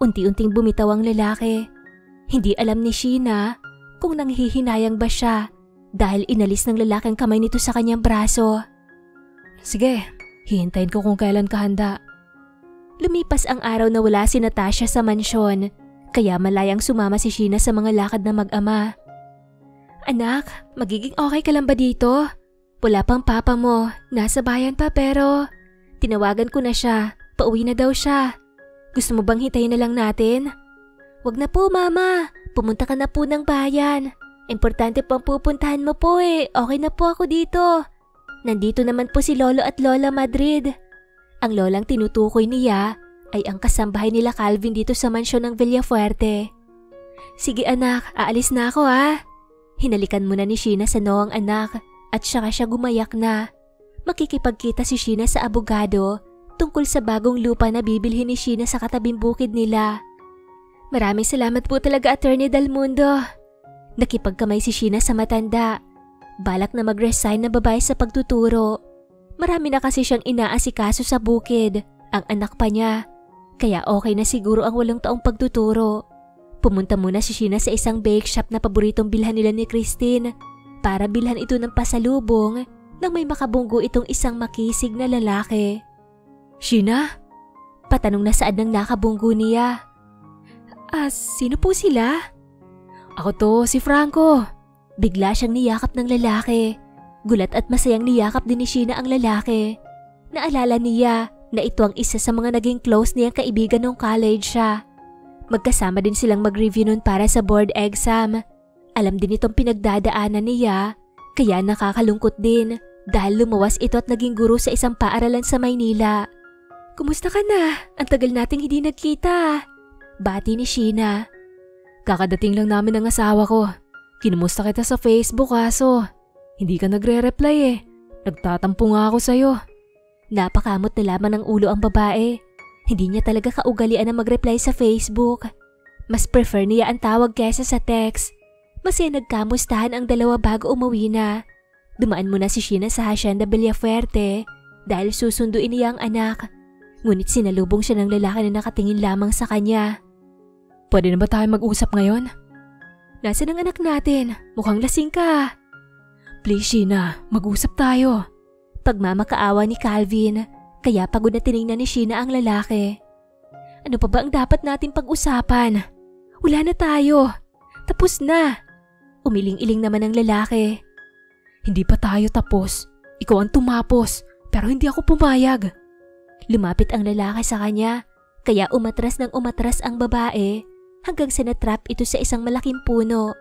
Unti-unting bumitaw ang lalaki. Hindi alam ni Sheena kung nanghihinayang ba siya dahil inalis ng lalaki ang kamay nito sa kanyang braso. Sige, hihintayin ko kung kailan ka handa. Lumipas ang araw na wala si Natasha sa mansyon, kaya malayang sumama si Sheena sa mga lakad na mag-ama. Anak, magiging okay ka lang ba dito? Wala pang papa mo, nasa bayan pa pero tinawagan ko na siya, pauwi na daw siya. Gusto mo bang hintayin na lang natin? Wag na po mama, pumunta ka na po ng bayan. Importante pang pupuntahan mo po okay na po ako dito. Nandito naman po si Lolo at Lola Madrid. Ang lolang tinutukoy niya ay ang kasambahay nila Calvin dito sa mansyon ng Villafuerte. Sige anak, aalis na ako ha. Hinalikan muna ni Sheena sa noong anak at saka siya gumayak na. Makikipagkita si Sheena sa abogado tungkol sa bagong lupa na bibilhin ni Sheena sa katabing bukid nila. Maraming salamat po talaga Attorney Dalmundo. Nakipagkamay si Sheena sa matanda. Balak na mag-resign na babae sa pagtuturo. Marami na kasi siyang inaasikaso sa bukid, ang anak pa niya. Kaya okay na siguro ang 8 taong pagtuturo. Pumunta muna si Sheena sa isang bake shop na paboritong bilhan nila ni Christine para bilhan ito ng pasalubong nang may makabunggo itong isang makisig na lalaki. Sheena? Patanong na saad ng nakabunggo niya. Sino po sila? Ako to, si Franco. Bigla siyang niyakap ng lalaki. Gulat at masayang niyakap din ni Sheena ang lalaki. Naalala niya na ito ang isa sa mga naging close niyang kaibigan nung college siya. Magkasama din silang mag-review nun para sa board exam. Alam din itong pinagdadaanan niya, kaya nakakalungkot din dahil lumawas ito at naging guro sa isang paaralan sa Maynila. Kumusta ka na? Ang tagal nating hindi nagkita. Bati ni Sheena. Kakadating lang namin ng asawa ko. Kinumusta kita sa Facebook kaso hindi ka nagre-reply Nagtatampo nga ako sa'yo. Napakamot na lamang ng ulo ang babae. Hindi niya talaga kaugalian na mag-reply sa Facebook. Mas prefer niya ang tawag kesa sa text. Masaya nagkamustahan ang dalawa bago umuwi na. Dumaan muna si Sheena sa Hacienda Villafuerte dahil susunduin niya ang anak. Ngunit sinalubong siya ng lalaki na nakatingin lamang sa kanya. Pwede na ba tayo mag-usap ngayon? Nasaan ang anak natin? Mukhang lasing ka. Please Sheena, mag-usap tayo. Pagmamakaawa ni Calvin, kaya pagod na tinignan ni Sheena ang lalaki. Ano pa ba ang dapat natin pag-usapan? Wala na tayo. Tapos na. Umiling-iling naman ang lalaki. Hindi pa tayo tapos. Ikaw ang tumapos, pero hindi ako pumayag. Lumapit ang lalaki sa kanya, kaya umatras ng umatras ang babae hanggang sa natrap ito sa isang malaking puno.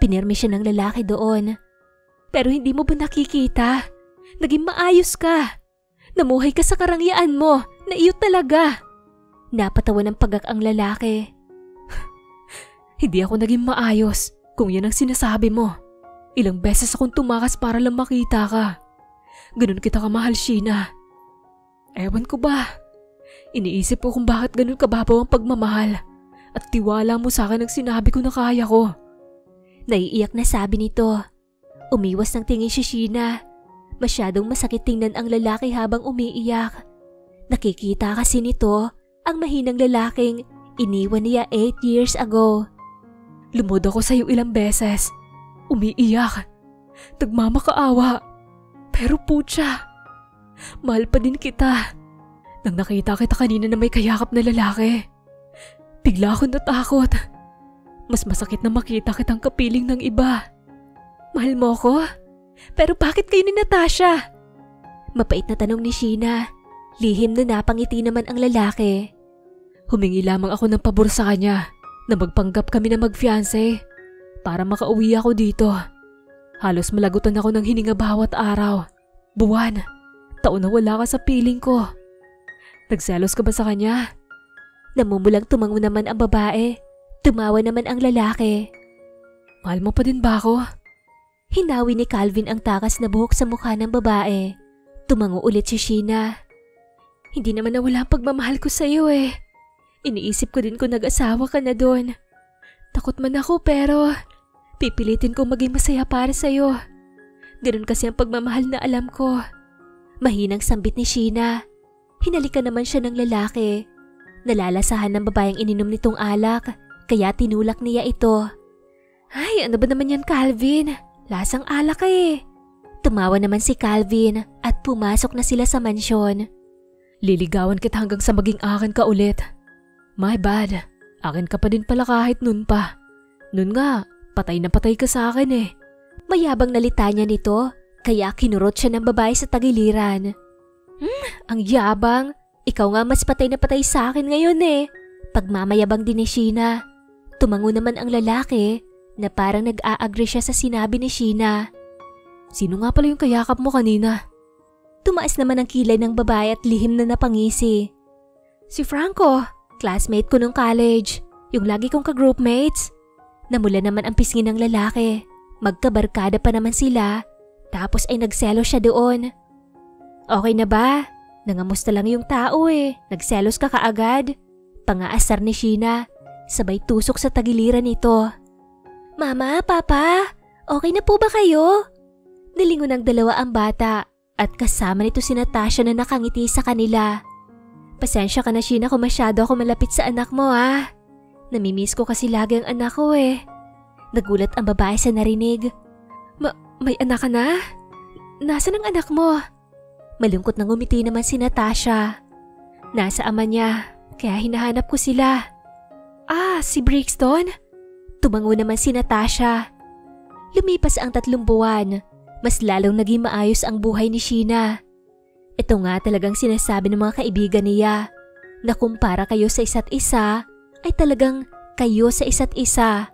Pinirmi siya ng lalaki doon. Pero hindi mo ba nakikita? Naging maayos ka. Namuhay ka sa karangyaan mo na iyo talaga. Napatawa ng pagak ang lalaki. Hindi ako naging maayos kung yan ang sinasabi mo. Ilang beses akong tumakas para lang makita ka. Ganun kita kamahal, Sheena. Ewan ko ba? Iniisip ko kung bakit ganun kababaw ang pagmamahal at tiwala mo sa akin ang sinabi ko na kaya ko. Naiiyak na sabi nito. Umiwas ng tingin si Sheena. Masyadong masakit tingnan ang lalaki habang umiiyak. Nakikita kasi nito ang mahinang lalaking iniwan niya 8 years ago. Lumod ako sa'yo ilang beses. Umiiyak. Nagmamakaawa. Pero putya, mahal pa din kita. Nang nakita kita kanina na may kayakap na lalaki, bigla akong natakot. Mas masakit na makita kitang kapiling ng iba. Mahal mo ko? Pero bakit kayo ni Natasha? Mapait na tanong ni Sheena. Lihim na napangiti naman ang lalaki. Humingi lamang ako ng pabor sa kanya na magpanggap kami na mag-fiancé para makauwi ako dito. Halos malagutan ako ng hininga bawat araw, buwan, taon na wala ka sa piling ko. Nagselos ka ba sa kanya? Namumulang tumango naman ang babae. Tumawa naman ang lalaki. Mahal mo pa din ba ako? Hinawi ni Calvin ang takas na buhok sa mukha ng babae. Tumango ulit si Sheena. Hindi naman nawala ang pagmamahal ko sa'yo Iniisip ko din kung nag-asawa ka na doon. Takot man ako pero pipilitin kong maging masaya para sa'yo. Ganun kasi ang pagmamahal na alam ko. Mahinang sambit ni Sheena. Hinalikan naman siya ng lalaki. Nalalasahan ng babaeng ininom nitong alak, kaya tinulak niya ito. Ay, ano ba naman yan, Calvin? Lasang alak ka Tumawa naman si Calvin at pumasok na sila sa mansyon. Liligawan kita hanggang sa maging akin ka ulit. My bad. Akin ka pa din pala kahit nun pa. Nun nga, patay na patay ka sa akin Mayabang nalitanya nito, Kaya kinurot siya ng babae sa tagiliran. Ang yabang. Ikaw nga mas patay na patay sa akin ngayon eh. Pagmamayabang din ni Sheena. Tumango naman ang lalaki na parang nag-a-agree siya sa sinabi ni Sheena. Sino nga pala yung kayakap mo kanina? Tumaas naman ang kilay ng babae at lihim na napangisi. Si Franco, classmate ko nung college. Yung lagi kong ka-groupmates. Namula naman ang pisngi ng lalaki. Magkabarkada pa naman sila. Tapos ay nagselo siya doon. Okay na ba? Nangamusta lang yung tao eh. Nagselos ka kaagad. Pangaasar ni Sheena. Sabay tusok sa tagiliran nito. Mama, Papa, okay na po ba kayo? Nilingon ng dalawa ang bata at kasama nito si Natasha na nakangiti sa kanila. Pasensya ka na Sheena kung masyado ako malapit sa anak mo ah. Namimiss ko kasi lagi ang anak ko eh. Nagulat ang babae sa narinig. May anak ka na? Nasaan ang anak mo? Malungkot nang ngumiti naman si Natasha. Nasa ama niya, kaya hinahanap ko sila. Ah, si Brixton? Tumango naman si Natasha. Lumipas ang 3 buwan. Mas lalong naging maayos ang buhay ni Sheena. Ito nga talagang sinasabi ng mga kaibigan niya na kumpara kayo sa isa't isa ay talagang kayo sa isa't isa.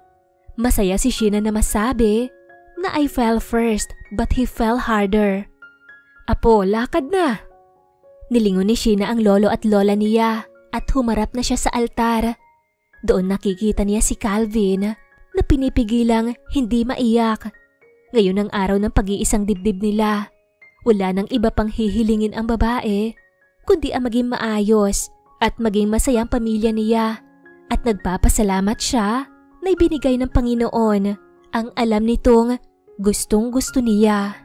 Masaya si Sheena na masabi na I fell first but he fell harder. Apo, lakad na. Nilingon ni Sheena ang lolo at lola niya at humarap na siya sa altar. Doon nakikita niya si Calvin na pinipigilang hindi maiyak. Ngayon ang araw ng pag-iisang dibdib nila. Wala nang iba pang hihilingin ang babae, kundi ang maging maayos at maging masayang pamilya niya. At nagpapasalamat siya na ibinigay ng Panginoon ang alam nitong gustong-gusto niya.